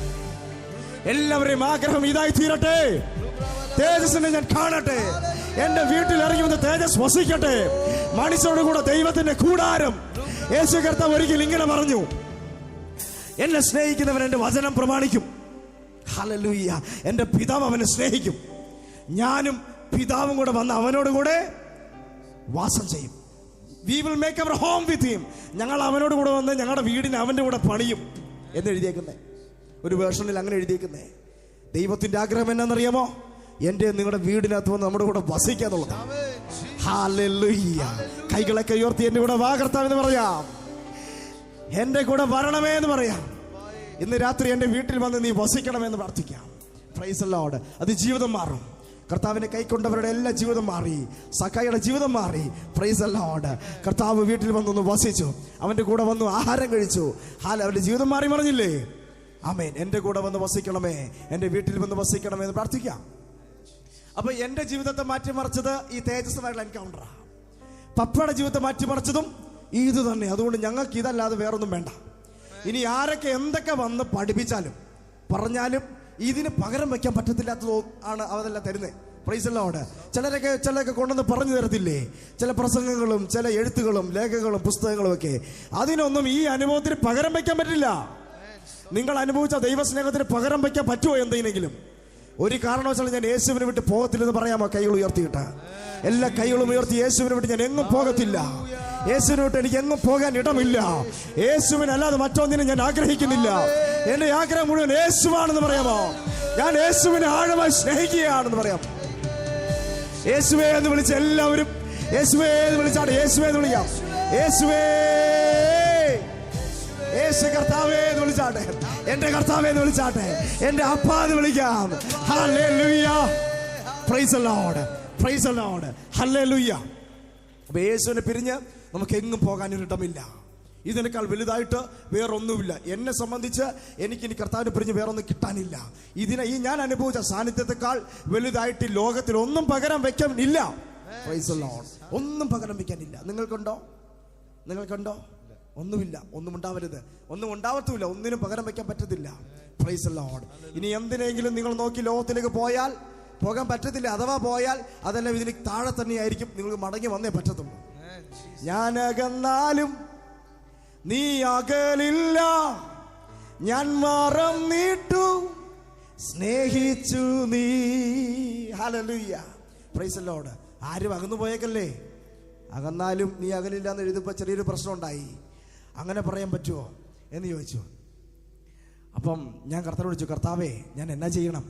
എല്ലാവരെയും ആഗ്രഹം ഇതായി തീരട്ടെ. തേജസ്സിനെ ഞാൻ കാണട്ടെ. എന്റെ വീട്ടിൽ ഇറങ്ങി വന്ന് തേജസ് വസിക്കട്ടെ. മനുഷ്യരോട് കൂടെ ദൈവത്തിന്റെ കൂടാരം. യേശു കർത്താവ് ഒരിക്കൽ ഇങ്ങനെ പറഞ്ഞു, എന്നെ സ്നേഹിക്കുന്നവൻ എന്റെ വചനം പ്രമാണിക്കും. ഹല്ലേലൂയ. എന്റെ പിതാവ് അവനെ സ്നേഹിക്കും, ഞാനും പിതാവും കൂടെ വന്ന് അവനോട് കൂടെ വാസം ചെയ്യും. We will make our home with him. ഞങ്ങൾ അവനോട് കൂടെ വന്ന് ഞങ്ങളുടെ വീടിന് അവന്റെ കൂടെ പണിയും എന്ന് എഴുതിയേക്കുന്നേ. ഒരു വേർഷനിൽ അങ്ങനെ എഴുതിയേക്കുന്നേ. ദൈവത്തിന്റെ ആഗ്രഹം എന്നാണെന്നറിയാമോ? എന്റെ നിങ്ങളുടെ വീടിനകത്ത് വന്ന് നമ്മുടെ കൂടെ വസിക്കാന്നുള്ളത്. ഹല്ലേലൂയ. കൈകളൊക്കെ ഉയർത്തി എന്റെ കൂടെ വാ കർത്താവെന്ന് പറയാം. എന്റെ കൂടെ വരണമേ എന്ന് പറയാം. ഇന്ന് രാത്രി എന്റെ വീട്ടിൽ വന്ന് നീ വസിക്കണമെന്ന് പ്രാർത്ഥിക്കാം. Price the Lord. അത് ജീവിതം മാറും. കർത്താവിനെ കൈക്കൊണ്ടവരുടെ എല്ലാ ജീവിതം മാറി. സഖായിയുടെ ജീവിതം മാറി. Price the lord. കർത്താവ് വീട്ടിൽ വന്നൊന്ന് വസിച്ചു, അവന്റെ കൂടെ വന്നു ആഹാരം കഴിച്ചു. അവന്റെ ജീവിതം മാറി മറിഞ്ഞില്ലേ? ആമേൻ. എന്റെ കൂടെ വന്ന് വസിക്കണമേ, എന്റെ വീട്ടിൽ വന്ന് വസിക്കണമേ എന്ന് പ്രാർത്ഥിക്കാം. അപ്പൊ എന്റെ ജീവിതത്തെ മാറ്റിമറിച്ചത് ഈ തേജസ്സുമായിട്ടുള്ള എൻകൗണ്ടറാ. പപ്പയുടെ ജീവിതത്തെ മാറ്റിമറിച്ചതും ഇത് തന്നെ. അതുകൊണ്ട് ഞങ്ങൾക്ക് ഇതല്ലാതെ വേറൊന്നും വേണ്ട. ഇനി ആരൊക്കെ എന്തൊക്കെ വന്ന് പഠിപ്പിച്ചാലും പറഞ്ഞാലും ഇതിന് പകരം വെക്കാൻ പറ്റത്തില്ലാത്തതോ ആണ് അതെല്ലാം തരുന്നത്. Price the Lord. ചിലരൊക്കെ കൊണ്ടുവന്ന് പറഞ്ഞു തരത്തില്ലേ, ചില പ്രസംഗങ്ങളും ചില എഴുത്തുകളും ലേഖകളും പുസ്തകങ്ങളും ഒക്കെ. അതിനൊന്നും ഈ അനുഭവത്തിന് പകരം വെക്കാൻ പറ്റില്ല. നിങ്ങൾ അനുഭവിച്ച ദൈവസ്നേഹത്തിന് പകരം വെക്കാൻ പറ്റുമോ എന്തെങ്കിലും? ഒരു കാരണവശാലും ഞാൻ യേശുവിനെ വിട്ട് പോകത്തില്ലെന്ന് പറയാമോ? കൈകൾ ഉയർത്തിയിട്ട്, എല്ലാ കൈകളും ഉയർത്തി. യേശുവിനെ വിട്ട് ഞാൻ എങ്ങും പോകത്തില്ല. യേശുവിനെ വിട്ട് എനിക്ക് എങ്ങും പോകാൻ ഇടമില്ല. യേശുവിനല്ലാതെ മറ്റൊന്നിനും ഞാൻ ആഗ്രഹിക്കുന്നില്ല. എന്റെ ആഗ്രഹം മുഴുവൻ യേശുവാണെന്ന് പറയാമോ? ഞാൻ യേശുവിനെ ആഴമായി സ്നേഹിക്കുകയാണെന്ന് പറയാം. യേശുവേ എന്ന് വിളിച്ച് എല്ലാവരും യേശുവേ എന്ന് വിളിച്ചാണ്. യേശുവേ എന്ന് വിളിക്കാം. യേശുവേ, യേശു കർത്താവേ എന്ന് വിളിച്ചാട്ടെ. എന്റെ കർത്താവേ എന്ന് വിളിച്ചാട്ടെ. എന്റെ അപ്പ എന്ന് വിളിക്കാം. Hallelujah. Praise the Lord. Price the lord. ഹല്ലേലൂയ. അപ്പൊ യേശുവിനെ പിരിഞ്ഞ് നമുക്ക് എങ്ങും പോകാനൊരിടമില്ല. ഇതിനേക്കാൾ വലുതായിട്ട് വേറൊന്നുമില്ല. എന്നെ സംബന്ധിച്ച് എനിക്കിനി കർത്താവിനെ പിരിഞ്ഞ് വേറൊന്നും കിട്ടാനില്ല. ഈ ഞാൻ അനുഭവിച്ച സാന്നിധ്യത്തെക്കാൾ വലുതായിട്ട് ലോകത്തിൽ ഒന്നും പകരം വെക്കാനില്ല. Price the Lord. ഒന്നും പകരം വെക്കാനില്ല. നിങ്ങൾക്കുണ്ടോ? ഒന്നുമില്ല. ഒന്നും ഉണ്ടാവരുത്. ഒന്നും ഉണ്ടാവത്തുമില്ല. ഒന്നിനും പകരം വെക്കാൻ പറ്റത്തില്ല. Price the Lord. ഇനി എന്തിനെങ്കിലും നിങ്ങൾ നോക്കി ലോകത്തിലേക്ക് പോകാൻ പറ്റത്തില്ല. അഥവാ പോയാൽ അതെല്ലാം ഇതിന് താഴെ തന്നെയായിരിക്കും. നിങ്ങൾക്ക് മടങ്ങി വന്നേ പറ്റത്തുള്ളൂ. ഞാൻ അകന്നാലും നീ അകലില്ല, ഞാൻ മറന്നിട്ടു സ്നേഹിച്ചു നീ. ഹല്ലേലൂയ. Praise the Lord. ആരും അകന്നു പോയേക്കല്ലേ. അകന്നാലും നീ അകലില്ല എന്ന് എഴുതുമ്പോൾ ചെറിയൊരു പ്രശ്നം ഉണ്ടായി. അങ്ങനെ പറയാൻ പറ്റുമോ എന്ന് ചോദിച്ചു. അപ്പം ഞാൻ കർത്താവിനോട് ചോദിച്ചു, കർത്താവേ ഞാൻ എന്നാ ചെയ്യണം?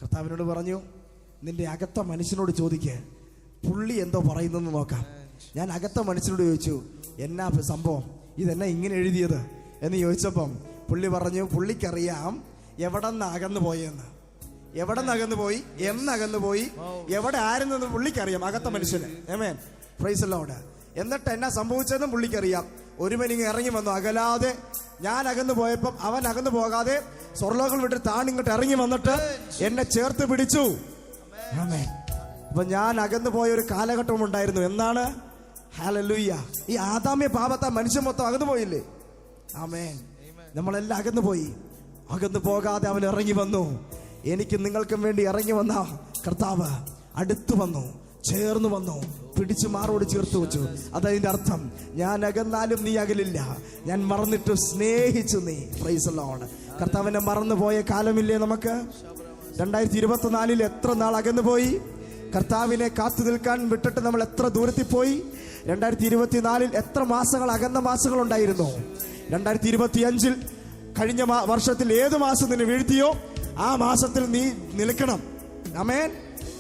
കർത്താവിനോട് പറഞ്ഞു, നിന്റെ അകത്ത മനുഷ്യനോട് ചോദിക്ക്, പുള്ളി എന്തോ പറയുന്നെന്ന് നോക്കാം. ഞാൻ അകത്ത മനുഷ്യനോട് ചോദിച്ചു, എന്നാ സംഭവം, ഇതെന്നാ ഇങ്ങനെ എഴുതിയത് എന്ന് ചോദിച്ചപ്പം പുള്ളി പറഞ്ഞു, പുള്ളിക്കറിയാം എവിടെ നിന്ന് അകന്നു പോയെന്ന്. എവിടെ നിന്ന് അകന്നു പോയി, എന്നകന്നു പോയി, എവിടെ ആയിരുന്നെന്ന് പുള്ളിക്കറിയാം, അകത്ത മനുഷ്യന്. ആമേൻ, പ്രൈസ് ദി ലോർഡ്. എന്നിട്ട് എന്നാ സംഭവിച്ചതെന്നും പുള്ളിക്കറിയാം. ഒരുവനിങ്ങ് ഇറങ്ങി വന്നു അകലാതെ. ഞാൻ അകന്നു പോയപ്പം അവൻ അകന്നു പോകാതെ സ്വർലോകം വിട്ട് താണിങ്ങോട്ട് ഇറങ്ങി വന്നിട്ട് എന്നെ ചേർത്ത് പിടിച്ചു. ആമേൻ. അപ്പൊ ഞാൻ അകന്നു പോയ ഒരു കാലഘട്ടം ഉണ്ടായിരുന്നു. എന്നാണ്? ഹല്ലേലൂയ. ഈ ആദാമ്യ പാപത്താ മനുഷ്യൻ മൊത്തം അകന്നു പോയില്ലേ? ആമേൻ. നമ്മളെല്ലാം അകന്നു പോയി. അകന്നു പോകാതെ അവൻ ഇറങ്ങി വന്നു. എനിക്ക് നിങ്ങൾക്കും വേണ്ടി ഇറങ്ങി വന്ന കർത്താവ് അടുത്തു വന്നു, ചേർന്ന് വന്നു, പിടിച്ചു മാറോട് ചേർത്ത് വെച്ചു. അതതിന്റെ അർത്ഥം, ഞാൻ അകന്നാലും നീ അകലില്ല, ഞാൻ മറന്നിട്ട് സ്നേഹിച്ചു നീ. Price the Lord. കർത്താവിനെ മറന്നു പോയ കാലമില്ലേ നമുക്ക്? 2024 എത്ര നാൾ അകന്നു പോയി? കർത്താവിനെ കാത്തു നിൽക്കാൻ വിട്ടിട്ട് നമ്മൾ എത്ര ദൂരത്തിൽ പോയി? 2024 എത്ര മാസങ്ങൾ, അകന്ന മാസങ്ങൾ ഉണ്ടായിരുന്നു? 2025 കഴിഞ്ഞ വർഷത്തിൽ ഏത് മാസം നിന്നെ വീഴ്ത്തിയോ ആ മാസത്തിൽ നീ നിൽക്കണം. ആമേൻ.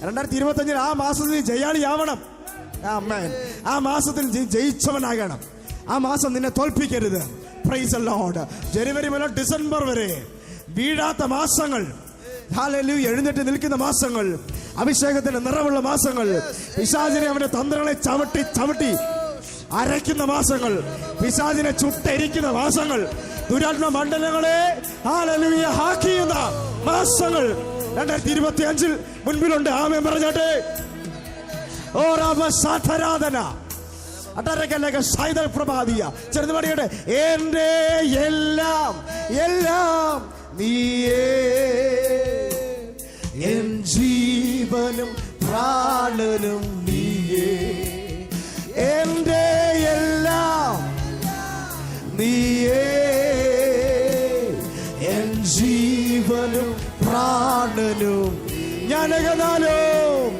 2025 ആ മാസത്തിൽ നീ ജയാളിയാവണം. ആമേൻ. ആ മാസത്തിൽ നീ ജയിച്ചവനാകണം. ആ മാസം നിന്നെ തോൽപ്പിക്കരുത്. Praise the lord. ജനുവരി മുതൽ ഡിസംബർ വരെ വീഴാത്ത മാസങ്ങൾ, ഹല്ലേലൂയ, എഴുന്നേറ്റ് നിൽക്കുന്ന മാസങ്ങൾ, അഭിഷേകത്തിന്റെ നിറവുള്ള മാസങ്ങൾ, പിശാചിനെ അവന്റെ തന്ത്രങ്ങളെ ചവിട്ടി ചവിട്ടി അരയ്ക്കുന്ന മാസങ്ങൾ, പിശാചിനെ ചുട്ടരിക്കുന്ന മാസങ്ങൾ, ദുരാത്മ മണ്ഡലങ്ങളെ ഹല്ലേലൂയ ഹാക്കിയുന്ന മാസങ്ങൾ 2025 മുൻപിലുണ്ട്. ആമേൻ പറഞ്ഞാട്ടെ. ഓ രാമ സാധരാധന അട്ടരക്കല്ലേക്ക് സൈതൽ പ്രഭാതിയ ചെറുത് പാടിയട്ടെ. എന്റെ എല്ലാം എല്ലാം നീയേ, എൻ ജീവനും പ്രാണനും നീയേ, എന്റെ എല്ലാം നീയേ, എൻ ജീവനും പ്രാണനും. ഞാനകന്നാലും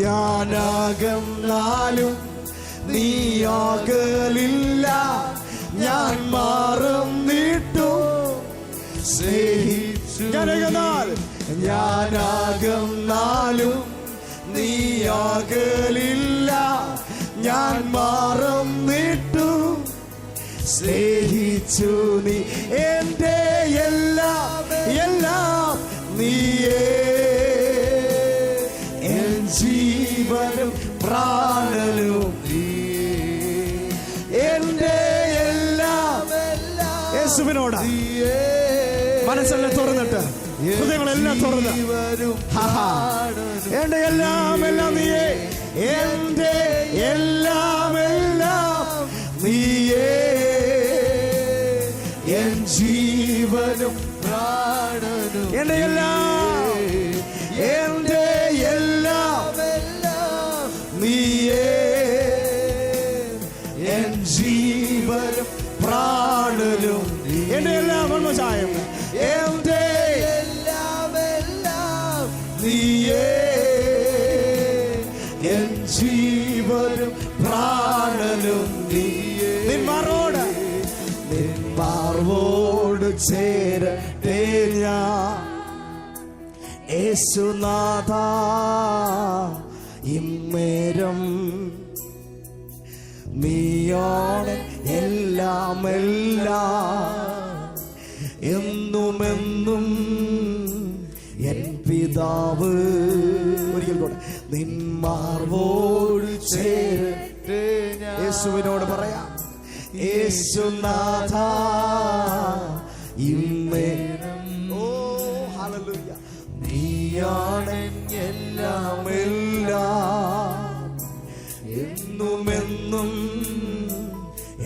ഞാനകന്നാലും നീയാകലില്ല, ഞാൻ മറന്നിട്ടും സ്നേഹിച്ചു. ഞാനകന്നാലും നീയാകലില്ല, ഞാൻ മറന്നിട്ടും സ്നേഹിച്ചു നീ. എന്റെ എല്ലാം എല്ലാം നീയേ, എൻ ജീവനും പ്രാണനും നീയേ, എന്റെ എല്ലാം. യേശുവിനോട് മനസ്സെല്ലാം തുറന്നിട്ട്, ഹൃദയങ്ങളെല്ലാം തുറന്ന്, എന്റെ എല്ലാം എല്ലാം നീയേ, എന്റെ എല്ലാം എല്ലാം നീയേ, എൻ ജീവനും പ്രാണനും. എന്റെ എല്ലാം, എന്റെ എല്ലാം നീയേ, എൻ ജീവനും പ്രാണനും. എന്റെ എല്ലാം ചായം, എന്റെ എല്ലാം എല്ലാം നീയേ, എൻ ജീവനും പ്രാണനും നീയേ. നിന്മാറോട് നിന്മാർവോട് ചേരട്ടെ ഞാൻ യേശുനാഥ ഇമ്മേരം, നീയാണ് എല്ലാം എല്ലാം, എന്നുമെന്നും എൻ പിതാവ്. ഒരിക്കൽ കൂടെ നിന്മാർവോട് ചേരട്ടെ. യേശുവിനോട് പറയാം, യേശുനാഥ ഇമ്മേരം, ഓ ഹല്ലേലൂയ, നീയാണ് എല്ലാം എല്ലാം, എന്നുമെന്നും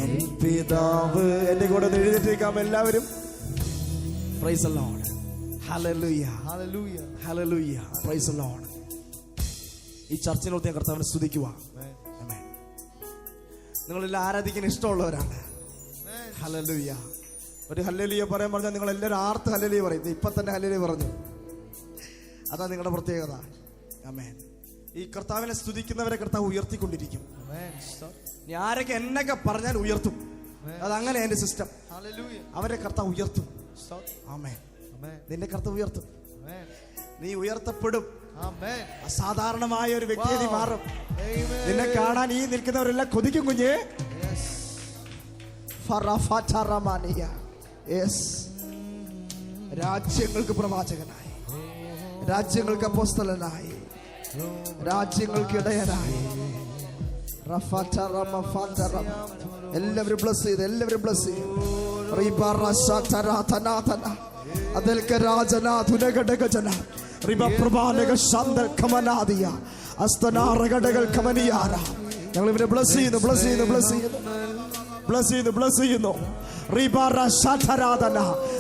എൻ പിതാവ്. എന്റെ കൂടെ എഴുതിട്ടേക്കാം എല്ലാവരും. Price the lord. ഹല്ലേലൂയ, hallelujah, hallelujah, praise the Lord. ഈ ചർച്ചിനോട് ഞാൻ കർത്താവിനെ സ്തുതിക്കുക. നിങ്ങളെല്ലാം ആരാധിക്കാൻ ഇഷ്ടമുള്ളവരാണ്. ഹല്ലേലൂയ. ഒരു ഹല്ലേലൂയ പറയാൻ പറഞ്ഞാൽ നിങ്ങൾ എല്ലാവരും ആർത്ത് ഹല്ലേലൂയ പറയും. ഇപ്പൊ തന്നെ ഹല്ലേലൂയ പറഞ്ഞു. അതാ നിങ്ങളുടെ പ്രത്യേകത. ആമേൻ. ഈ കർത്താവിനെ സ്തുതിക്കുന്നവരെ കർത്താവ് ഉയർത്തിക്കൊണ്ടിരിക്കും. ആരൊക്കെ എന്നൊക്കെ പറഞ്ഞാൽ ഉയർത്തും. അതങ്ങനെ എന്റെ സിസ്റ്റം. അവരെ കർത്താവ് ഉയർത്തും. ആമേൻ. നിന്റെ കർത്താവ് ഉയർത്തും. നീ ഉയർത്തപ്പെടും. Amen. അസാധാരണമായ ഒരു വ്യക്തിയെ നീ മാറും. Amen. നിന്നെ കാണാൻ ഈ നിൽക്കുന്നവരെല്ലാം കൊതിക്കും കുഞ്ഞ്. Yes. യെസ്. രാജ്യങ്ങൾക്ക് പ്രവാചകനായി, രാജ്യങ്ങൾക്ക് അപ്പോസ്തലനായി, രാജ്യങ്ങൾക്ക് ഇടയനായി. എല്ലാവരും ബ്ലസ് ചെയ്ത്, എല്ലാവരും ബ്ലസ് ചെയ്ത്. ഞങ്ങൾ ഇവരെ ബ്ലസ് ചെയ്യുന്നു, ബ്ലസ് ചെയ്യുന്നു, ബ്ലസ് ചെയ്യുന്നു, ബ്ലസ് ചെയ്യുന്നു, ബ്ലസ് ചെയ്യുന്നു.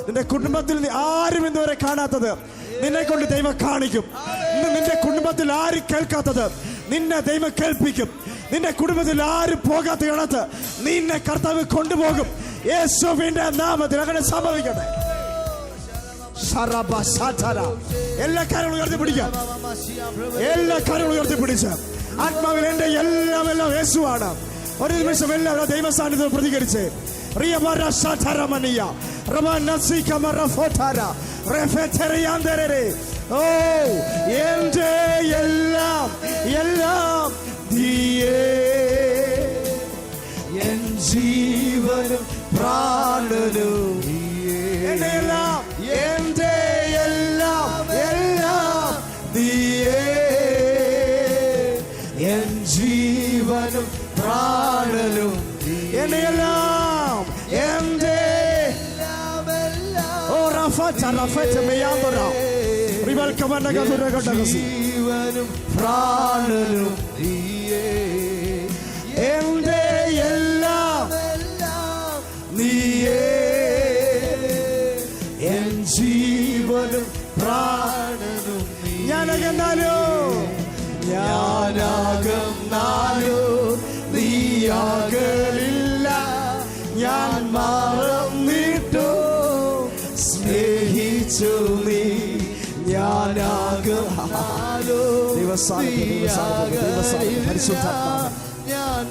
നിന്റെ കുടുംബത്തിൽ ആരും ഇന്നുവരെ കാണാത്തത് നിന്നെ കൊണ്ട് ദൈവം കാണിക്കും. നിന്റെ കുടുംബത്തിൽ ആരും കേൾക്കാത്തത് നിന്നെ ദൈവം കേൾപ്പിക്കും. നിന്റെ കുടുംബത്തിൽ ആരും പോകാത്ത ഇടത്ത് നിന്നെ കർത്താവ് കൊണ്ടുപോകും. യേശുവിന്റെ നാമത്തിൽ അങ്ങനെ സംഭവിക്കട്ടെ. എല്ലാ കാര്യങ്ങളും ഉയർത്തിപ്പിടിക്കാം, എല്ലാ കാര്യങ്ങളും ഉയർത്തിപ്പിടിച്ച് ആത്മാവിൽ എന്റെ എല്ലാം യേശുവാണ്. ഒരു നിമിഷം എല്ലാവരും ദൈവ സാന്നിധ്യം പ്രതികരിച്ച് ഓ എന്റെ എല്ലാം എല്ലാം നീയേ, എൻ ജീവനും പ്രാണനും എന്റെ എല്ലാം, എന്റെ എല്ലാം എല്ലാം നീയേ, എൻ ജീവനും പ്രാണനും എന്റെ എല്ലാം, എന്റെ ഓ ജീവനും പ്രാണനും നീയേ, എന്റെ എല്ലാം നീയേ, എൻ ജീവനും പ്രാണനും. ഞാനകന്നാലോ ഞാനകന്നാലോ നീയാകലില്ല, ഞാൻ മറന്നിട്ടു സ്നേഹിച്ചു നീ. ഞാനാകന്നാലോ ഞാൻ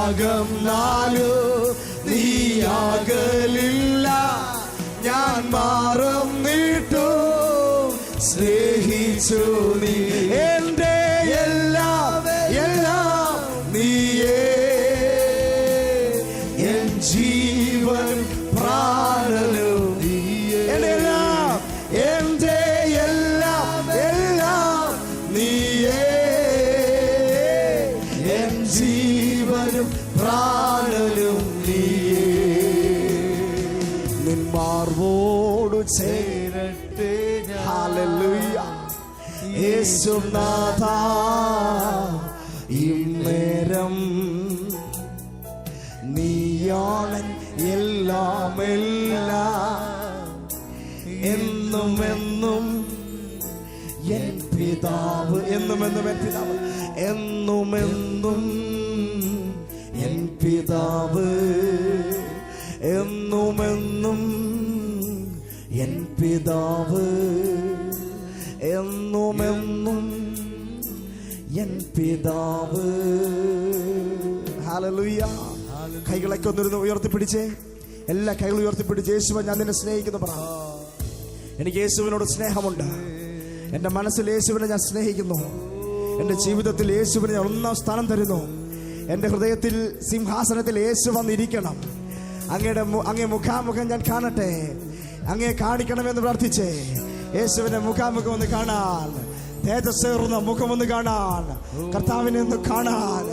ഞാനാകന്നാലോ നീയാകലില്ല, ഞാൻ മറന്നിട്ടു സ്നേഹിച്ചു നീ. എന്റെ എല്ലാം എല്ലാം നീയേ, എൻ ജീവൻ പ്രാണനും നീയേ, എന്റെ എല്ലാം, എന്റെ എല്ലാം എല്ലാം നീയേ, എൻ ജീവനും പ്രാണനും നീയേ. നിന്മാർവോടു ചേരട്ടെ ഹല്ലേലൂയ യേശുനാഥ, ഇന്നേരം നീയാണ് എല്ലാം എല്ലാം, എന്നും എന്നും എൻ പിതാവ്, എന്നും എന്നും എൻ പിതാവ്, എന്നും എന്നും എൻ പിതാവ്, എന്നും എന്നും എൻ പിതാവ്, എന്നും എന്നും എൻ പിതാവ്. ഹല്ലേലൂയ. കൈകളൊക്കെ ഒന്നിരുന്ന് ഉയർത്തിപ്പിടിച്ചേ, എല്ലാ കൈകളും ഉയർത്തിപ്പിടിച്ച് യേശുവേ ഞാൻ നിന്നെ സ്നേഹിക്കുന്നു പറ. എനിക്ക് യേശുവിനോട് സ്നേഹമുണ്ട്. എൻ്റെ മനസ്സിൽ യേശുവിനെ ഞാൻ സ്നേഹിക്കുന്നു. എൻ്റെ ജീവിതത്തിൽ യേശുവിനെ ഞാൻ ഒന്നാം സ്ഥാനം തരുന്നു. എൻ്റെ ഹൃദയത്തിൽ സിംഹാസനത്തിൽ യേശു വന്നിരിക്കണം. അങ്ങേ മുഖാമുഖം ഞാൻ കാണട്ടെ. അങ്ങേ കാണിക്കണമെന്ന് പ്രാർത്ഥിച്ചേ. യേശുവിന്റെ മുഖാമുഖം ഒന്ന് കാണാൻ, തേജസ്സേറുന്ന മുഖമൊന്ന് കാണാൻ, കർത്താവിനെ ഒന്ന് കാണാൻ,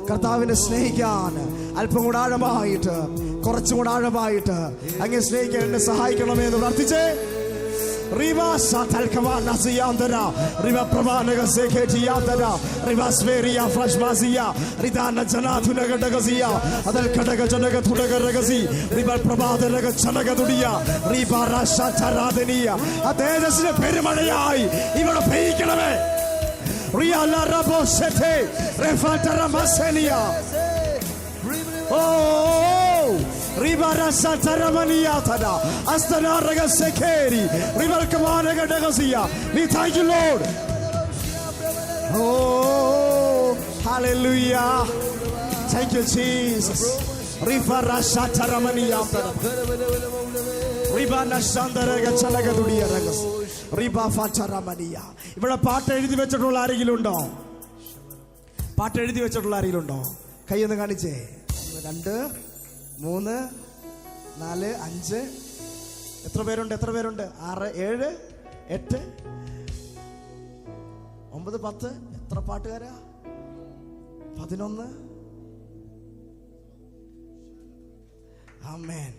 കർത്താവിനെ സ്നേഹിക്കാൻ അല്പം കൂടെ ആഴമായിട്ട്, കുറച്ചും കൂടെ ആഴമായിട്ട് അങ്ങേ സ്നേഹിക്കാൻ എന്നെ സഹായിക്കണമേ എന്ന് പ്രാർത്ഥിച്ചേ. Riva Satalkavana Ziandara, Riva Pravanaga Seketiandara, Riva Sveria Flashmazia, Ridana Janatunagadagazia, Adal Kadagajanaga Tudagagazi, Riva Pravadaga Chanagadudia, Riva Rasha Taradenia, Adedas Perimanai, even a Paykaname, Riala Rabo Sete, Refatara Masenia. Oh! Ribara Santaramaniatada, Astanaraga Sekeri, Rivalkamanaga Dagazia. We thank you, Lord. Oh, hallelujah. Thank you, Jesus. ഇവിടെ പാട്ട് എഴുതി വെച്ചിട്ടുള്ള ആരെങ്കിലും ഉണ്ടോ? പാട്ട് എഴുതി വെച്ചിട്ടുള്ള ആരെങ്കിലും ഉണ്ടോ? കൈയൊന്ന് കാണിച്ചേ. 1 2 3 4 5. എത്ര പേരുണ്ട്? 6 7 8 9 10. എത്ര പാട്ടുകാരാ? 11. ആമേൻ.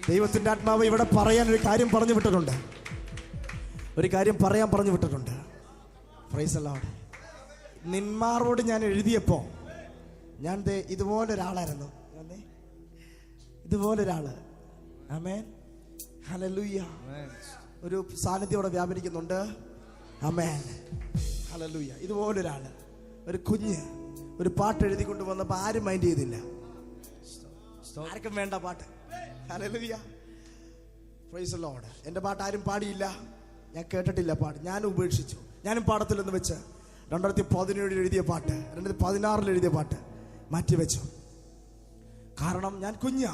ദൈവത്തിന്റെ ആത്മാവ് ഇവിടെ പറയാൻ ഒരു കാര്യം പറഞ്ഞു വിട്ടിട്ടുണ്ട്. Price the Lord. നിന്മാറോട് ഞാൻ എഴുതിയപ്പോ ഞാൻ ഇതുപോലൊരാളായിരുന്നു. ഇതുപോലൊരാള്. ആമേൻ. ഹല്ലേലൂയ. ഒരു സാന്നിധ്യം അവിടെ വ്യാപരിക്കുന്നുണ്ട്. ആമേൻ. ഹല്ലേലൂയ. ഇതുപോലൊരാള്, ഒരു കുഞ്ഞ് ഒരു പാട്ട് എഴുതി കൊണ്ടുവന്നപ്പോ ആരും മൈൻഡ് ചെയ്തില്ല. ആർക്കും വേണ്ട പാട്ട്. ഹല്ലേലൂയ. Praise the lord. എൻ്റെ പാട്ട് ആരും പാടിയില്ല, ഞാൻ കേട്ടിട്ടില്ല പാട്ട്. ഞാൻ ഉപേക്ഷിച്ചു. ഞാനും പാടത്തില്ലെന്ന് വെച്ച് 2017 എഴുതിയ പാട്ട്, 2016 എഴുതിയ പാട്ട് മാറ്റിവെച്ചു. കാരണം ഞാൻ കുഞ്ഞാ,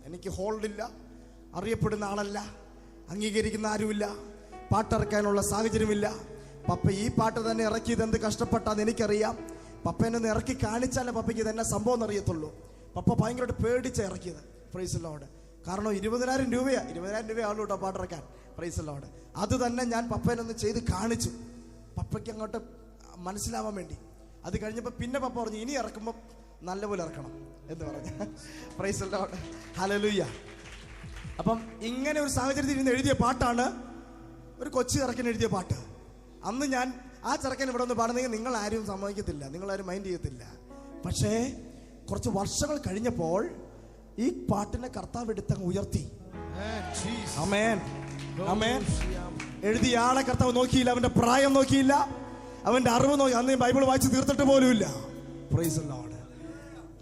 എനിക്ക് ഹോൾഡില്ല, അറിയപ്പെടുന്ന ആളല്ല, അംഗീകരിക്കുന്ന ആരുമില്ല, പാട്ടിറക്കാനുള്ള സാഹചര്യമില്ല. പപ്പ ഈ പാട്ട് തന്നെ ഇറക്കിയത് എന്ത് കഷ്ടപ്പെട്ടാന്ന് എനിക്കറിയാം. പപ്പേനൊന്ന് ഇറക്കി കാണിച്ചാലേ പപ്പയ്ക്ക് തന്നെ സംഭവം എന്നറിയത്തുള്ളൂ. പപ്പ ഭയങ്കരമായിട്ട് പേടിച്ചാണ് ഇറക്കിയത്. Price the Lord. കാരണം 20,000 രൂപ ആളൂ കേട്ടോ പാട്ടിറക്കാൻ. Price the Lord. അത് തന്നെ ഞാൻ പപ്പേനൊന്ന് ചെയ്ത് കാണിച്ചു, പപ്പയ്ക്ക് അങ്ങോട്ട് മനസ്സിലാവാൻ വേണ്ടി. അത് കഴിഞ്ഞപ്പോൾ പിന്നെ പപ്പ പറഞ്ഞു ഇനി ഇറക്കുമ്പോൾ നല്ലപോലെ ഇറക്കണം എന്ന് പറഞ്ഞു. Price the lord. ഹല്ലേലൂയ. അപ്പം ഇങ്ങനെ ഒരു സാഹചര്യത്തിൽ ഇരുന്ന് എഴുതിയ പാട്ടാണ്, ഒരു കൊച്ചു ചെറുക്കൻ എഴുതിയ പാട്ട്. അന്ന് ഞാൻ ആ ചെറുക്കൻ ഇവിടെ ഒന്ന് പാടുന്നെങ്കിൽ നിങ്ങൾ ആരും സമ്മതിക്കത്തില്ല, നിങ്ങളാരും മൈൻഡ് ചെയ്യത്തില്ല. പക്ഷേ കുറച്ച് വർഷങ്ങൾ കഴിഞ്ഞപ്പോൾ ഈ പാട്ടിനെ കർത്താവ് എടുത്തങ്ങ് ഉയർത്തി. ആമേൻ. ആമേൻ. എഴുതിയ ആളെ കർത്താവ് നോക്കിയില്ല, അവന്റെ പ്രായം നോക്കിയില്ല, അവന്റെ അറിവ് നോക്കി. അന്ന് ബൈബിൾ വായിച്ച് തീർത്തിട്ട് പോലുമില്ല. Price the Lord.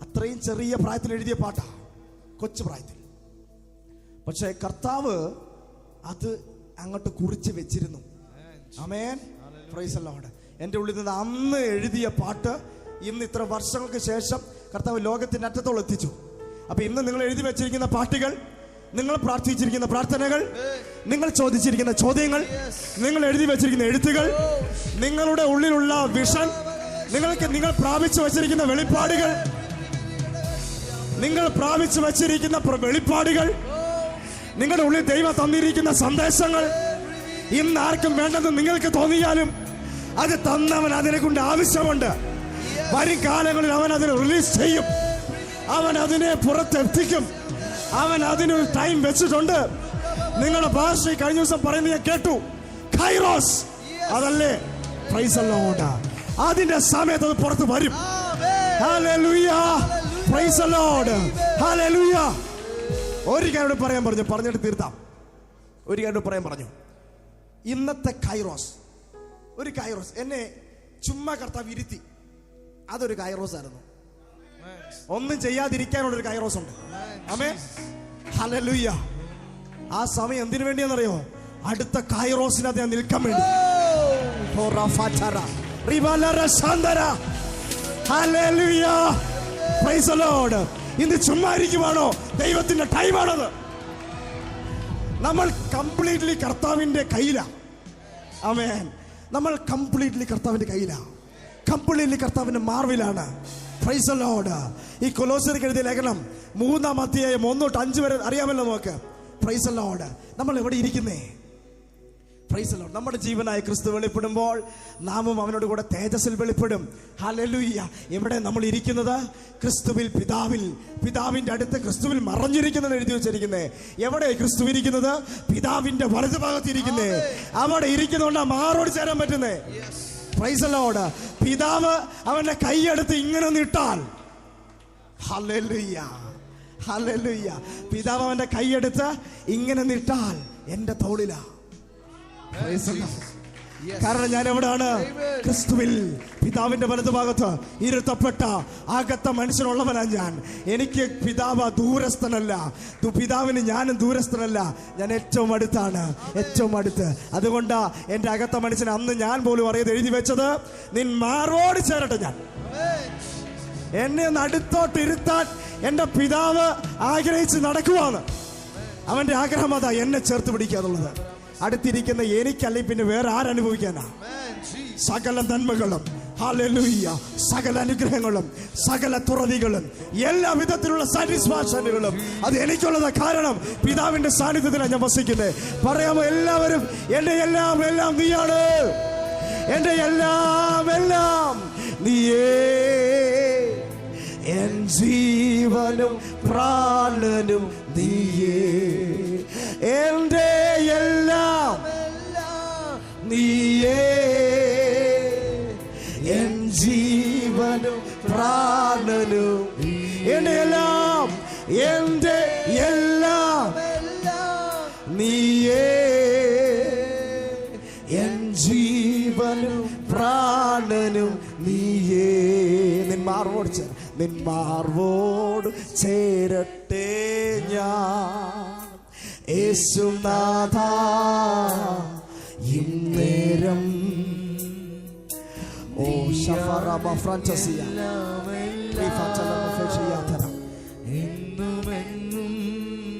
അത്രയും ചെറിയ പ്രായത്തിൽ എഴുതിയ പാട്ടാ, കൊച്ചു പ്രായത്തിൽ. പക്ഷേ കർത്താവ് അത് അങ്ങോട്ട് കുറിച്ച് വെച്ചിരുന്നു. ആമേൻ. Praise the lord. എൻ്റെ ഉള്ളിൽ നിന്ന് അന്ന് എഴുതിയ പാട്ട് ഇന്ന് ഇത്ര വർഷങ്ങൾക്ക് ശേഷം കർത്താവ് ലോകത്തിന്റെ അറ്റത്തോളം എത്തിച്ചു. അപ്പൊ ഇന്ന് നിങ്ങൾ എഴുതി വെച്ചിരിക്കുന്ന പാട്ടുകൾ, നിങ്ങൾ പ്രാർത്ഥിച്ചിരിക്കുന്ന പ്രാർത്ഥനകൾ, നിങ്ങൾ ചോദിച്ചിരിക്കുന്ന ചോദ്യങ്ങൾ, നിങ്ങൾ എഴുതി വെച്ചിരിക്കുന്ന എഴുത്തുകൾ, നിങ്ങളുടെ ഉള്ളിലുള്ള വിഷൻ, നിങ്ങൾ പ്രാപിച്ചു വെച്ചിരിക്കുന്ന വെളിപ്പാടുകൾ, നിങ്ങളുടെ ഉള്ളിൽ ദൈവം തന്നിരിക്കുന്ന സന്ദേശങ്ങൾ, ഇന്ന് ആർക്കും വേണ്ടെന്ന് നിങ്ങൾക്ക് തോന്നിയാലും അത് തന്നവൻ അതിനെ കൊണ്ട് ആവശ്യമുണ്ട്. വരും കാലങ്ങളിൽ അവൻ അതിനെ റിലീസ് ചെയ്യും, അവൻ അതിനെ പുറത്തെത്തിക്കും, അവൻ അതിനൊരു ടൈം വെച്ചിട്ടുണ്ട്. നിങ്ങളുടെ ഭാഷ കഴിഞ്ഞ ദിവസം പറയുന്നത് ഞാൻ കേട്ടു, കൈറോസ്. അതല്ലേ? Price the Lord. അതിന്റെ സമയത്ത് അത് പുറത്ത് വരും. Hallelujah. Praise the lord. Hallelujah. ഒരു കാര്യം പറയാൻ പറഞ്ഞു, പറഞ്ഞിട്ട് തീർത്താം. ഒരു കാര്യം പറയാൻ പറഞ്ഞു. ഇന്നത്തെ കൈറോസ്, ഒരു കൈറോസ് എന്നെ ചുമ്മാ കർത്താവ് ഇരുത്തി, അതൊരു കൈറോസ് ആയിരുന്നു. ഒന്നും ചെയ്യാതിരിക്കാനുള്ളൊരു കൈറോസ് ഉണ്ട്. ആമേൻ. ഹല്ലേലൂയ. ആ സമയം എന്തിനു വേണ്ടിയാണെന്നറിയോ? അടുത്ത കൈറോസിനകത്ത് ഞാൻ നിൽക്കാൻ വേണ്ടി. ഹല്ലേലൂയ. Praise the Lord. ഇന്ന് ചുമ്മാ ഇരിക്കുവാണോ? ദൈവത്തിന്റെ ടൈമാണത്. നമ്മൾ കംപ്ലീറ്റ്ലി കർത്താവിന്റെ കയ്യിലാണ്. ആമേൻ. നമ്മൾ കംപ്ലീറ്റ്ലി കർത്താവിന്റെ കയ്യിലാണ്, കംപ്ലീറ്റ്ലി കർത്താവിന്റെ മാർവിലാണ്. Praise the Lord. ഈ കൊലോസ്യർക്ക് എഴുതിയ ലേഖനം 3-ാം അധ്യായം 1-5 വരെ അറിയാമല്ലോ നമുക്ക്. Price the Lord. നമ്മൾ എവിടെ ഇരിക്കുന്നേ? Price the Lord. നമ്മുടെ ജീവനായ ക്രിസ്തു വെളിപ്പെടുമ്പോൾ നാമും അവനോട് കൂടെ തേജസ്സിൽ വെളിപ്പെടും. ഹല്ലേലൂയ. എവിടെ നമ്മൾ ഇരിക്കുന്നത്? ക്രിസ്തുവിൽ, പിതാവിന്റെ അടുത്ത് ക്രിസ്തുവിൽ മറഞ്ഞിരിക്കുന്നത് എഴുതി വെച്ചിരിക്കുന്നേ. എവിടെ ക്രിസ്തു ഇരിക്കുന്നത്? പിതാവിന്റെ വലതുഭാഗത്ത് ഇരിക്കുന്നേ. അവിടെ ഇരിക്കുന്നതുകൊണ്ട് മാറോട് ചേരാൻ പറ്റുന്നേ. Price the Lord. പിതാവ് അവന്റെ കൈയെടുത്ത് ഇങ്ങനെ നീട്ടാൽ, ഹല്ലേലൂയ, ഹല്ലേലൂയ. പിതാവ് അവന്റെ കൈയെടുത്ത് ഇങ്ങനെ നീട്ടാൽ എന്റെ തോളിലാ. കാരണം ഞാൻ എവിടാണ്? ക്രിസ്തുവിൽ, പിതാവിന്റെ വലതുഭാഗത്ത് ഇരുത്തപ്പെട്ട അകത്ത മനുഷ്യനുള്ളവനാണ് ഞാൻ. എനിക്ക് പിതാവ് ദൂരസ്ഥനല്ല, പിതാവിന് ഞാനും ദൂരസ്ഥനല്ല, ഞാൻ ഏറ്റവും അടുത്താണ്, ഏറ്റവും അടുത്ത്. അതുകൊണ്ട് എന്റെ അകത്ത മനുഷ്യൻ അന്ന് ഞാൻ പോലും അറിയാതെ എഴുതി വെച്ചത്, നിൻ മാറോട് ചേരട്ടെ ഞാൻ. എന്നെ ഒന്ന് അടുത്തോട്ട് ഇരുത്താൻ എൻ്റെ പിതാവ് ആഗ്രഹിച്ച് നടക്കുവാണ്. അവന്റെ ആഗ്രഹം അതാ, എന്നെ ചേർത്ത് പിടിക്കാന്നുള്ളത്. അടുത്തിരിക്കുന്ന എനിക്കല്ലെങ്കിൽ പിന്നെ വേറെ ആരനുഭവിക്കാനാ? സകല നന്മകളും, ഹല്ലേലൂയ, സകല അനുഗ്രഹങ്ങളും, സകല തുറവികളും, എല്ലാ വിധത്തിലുള്ള സാറ്റിസ്ഫാക്ഷനുകളും അത് എനിക്കുള്ളത്. കാരണം പിതാവിന്റെ സാന്നിധ്യത്തിലാണ് ഞാൻ വസിക്കുന്നത്. പറയാമോ എല്ലാവരും? എന്റെ എല്ലാം എല്ലാം നീയാണ്. എന്റെ എല്ലാം എല്ലാം നീയേ. എൻ ജീവനും പ്രാണനും നീയേ. എന്റെ എല്ലാം നീയേ. എൻ ജീവനും പ്രാണനും എന്റെ എല്ലാം, എന്റെ എല്ലാം നീയേ. എൻ ജീവനും പ്രാണനും നീയേ. നിന്മാർവോട് ചേരട്ടെ ഞാൻ യേശുനാഥ ഇന്നേരം. ഓ ശഫറബ ഫ്രാൻസിയ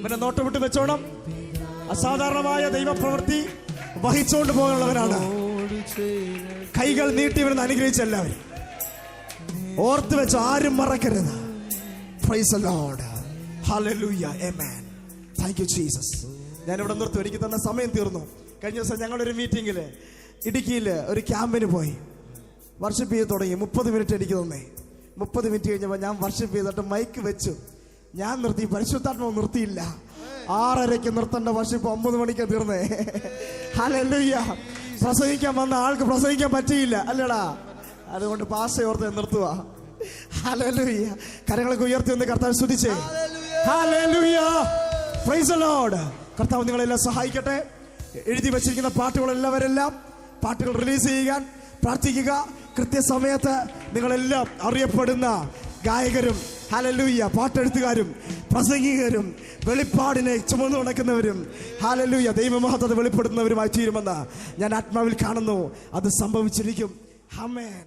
ഇവനെ നോട്ടം വിട്ട് വെച്ചോണം. അസാധാരണമായ ദൈവപ്രവൃത്തി വഹിച്ചുകൊണ്ട് പോകാനുള്ളവരാണ്. കൈകൾ നീട്ടി ഇവരെന്ന് അനുഗ്രഹിച്ച എല്ലാവരും ഓർത്ത് വെച്ചോ, ആരും മറക്കരുത്. പ്രൈസ് ദി ലോർഡ്, ഹല്ലേലൂയ, ആമേൻ. Thank you Jesus. ഞാനിവിടെ നിർത്തും, എനിക്ക് തന്ന സമയം തീർന്നു. കഴിഞ്ഞ ദിവസം ഞങ്ങളൊരു മീറ്റിംഗിൽ ഇടുക്കിയിൽ ഒരു ക്യാമ്പിന് പോയി വർഷിപ്പ് ചെയ്ത് തുടങ്ങി. 30 മിനിറ്റ് എനിക്ക് തന്നേ. 30 മിനിറ്റ് കഴിഞ്ഞപ്പോൾ ഞാൻ വർഷിപ്പ് ചെയ്തിട്ട് മൈക്ക് വെച്ചു. ഞാൻ നിർത്തി, പരിശുദ്ധാത്മാവ് നിർത്തിയില്ല. 6:30 നിർത്തേണ്ട വർഷിപ്പ് 9 മണിക്ക് തീർന്നേ. ഹല്ലേലൂയ. പ്രസംഗിക്കാൻ വന്ന ആൾക്ക് പ്രസംഗിക്കാൻ പറ്റിയില്ല അല്ലടാ. അതുകൊണ്ട് പാസ്റ്റർ ഓർത്ത് നിർത്തുക. ഹല്ലേലൂയ. കരങ്ങളൊക്കെ ഉയർത്തി ഒന്ന് കർത്താവ് സ്തുതിച്ചേ. ഹല്ലേലൂയ, പ്രൈസ് ദി ലോർഡ്. കർത്താവ് നിങ്ങളെല്ലാം സഹായിക്കട്ടെ. എഴുതി വെച്ചിരിക്കുന്ന പാട്ടുകളെല്ലാവരെല്ലാം പാട്ടുകൾ റിലീസ് ചെയ്യാൻ പ്രാർത്ഥിക്കുക. കൃത്യസമയത്ത് നിങ്ങളെല്ലാം അറിയപ്പെടുന്ന ഗായകരും, ഹല്ലേലൂയ, പാട്ടെഴുത്തുകാരും, പ്രസംഗികരും, വെളിപ്പാടിനെ ചുമന്നു നടക്കുന്നവരും, ഹല്ലേലൂയ, ദൈവമഹത്വത്തെ വെളിപ്പെടുത്തുന്നവരുമായി തീരുമെന്ന് ഞാൻ ആത്മാവിൽ കാണുന്നു. അത് സംഭവിച്ചിരിക്കും. ആമേൻ.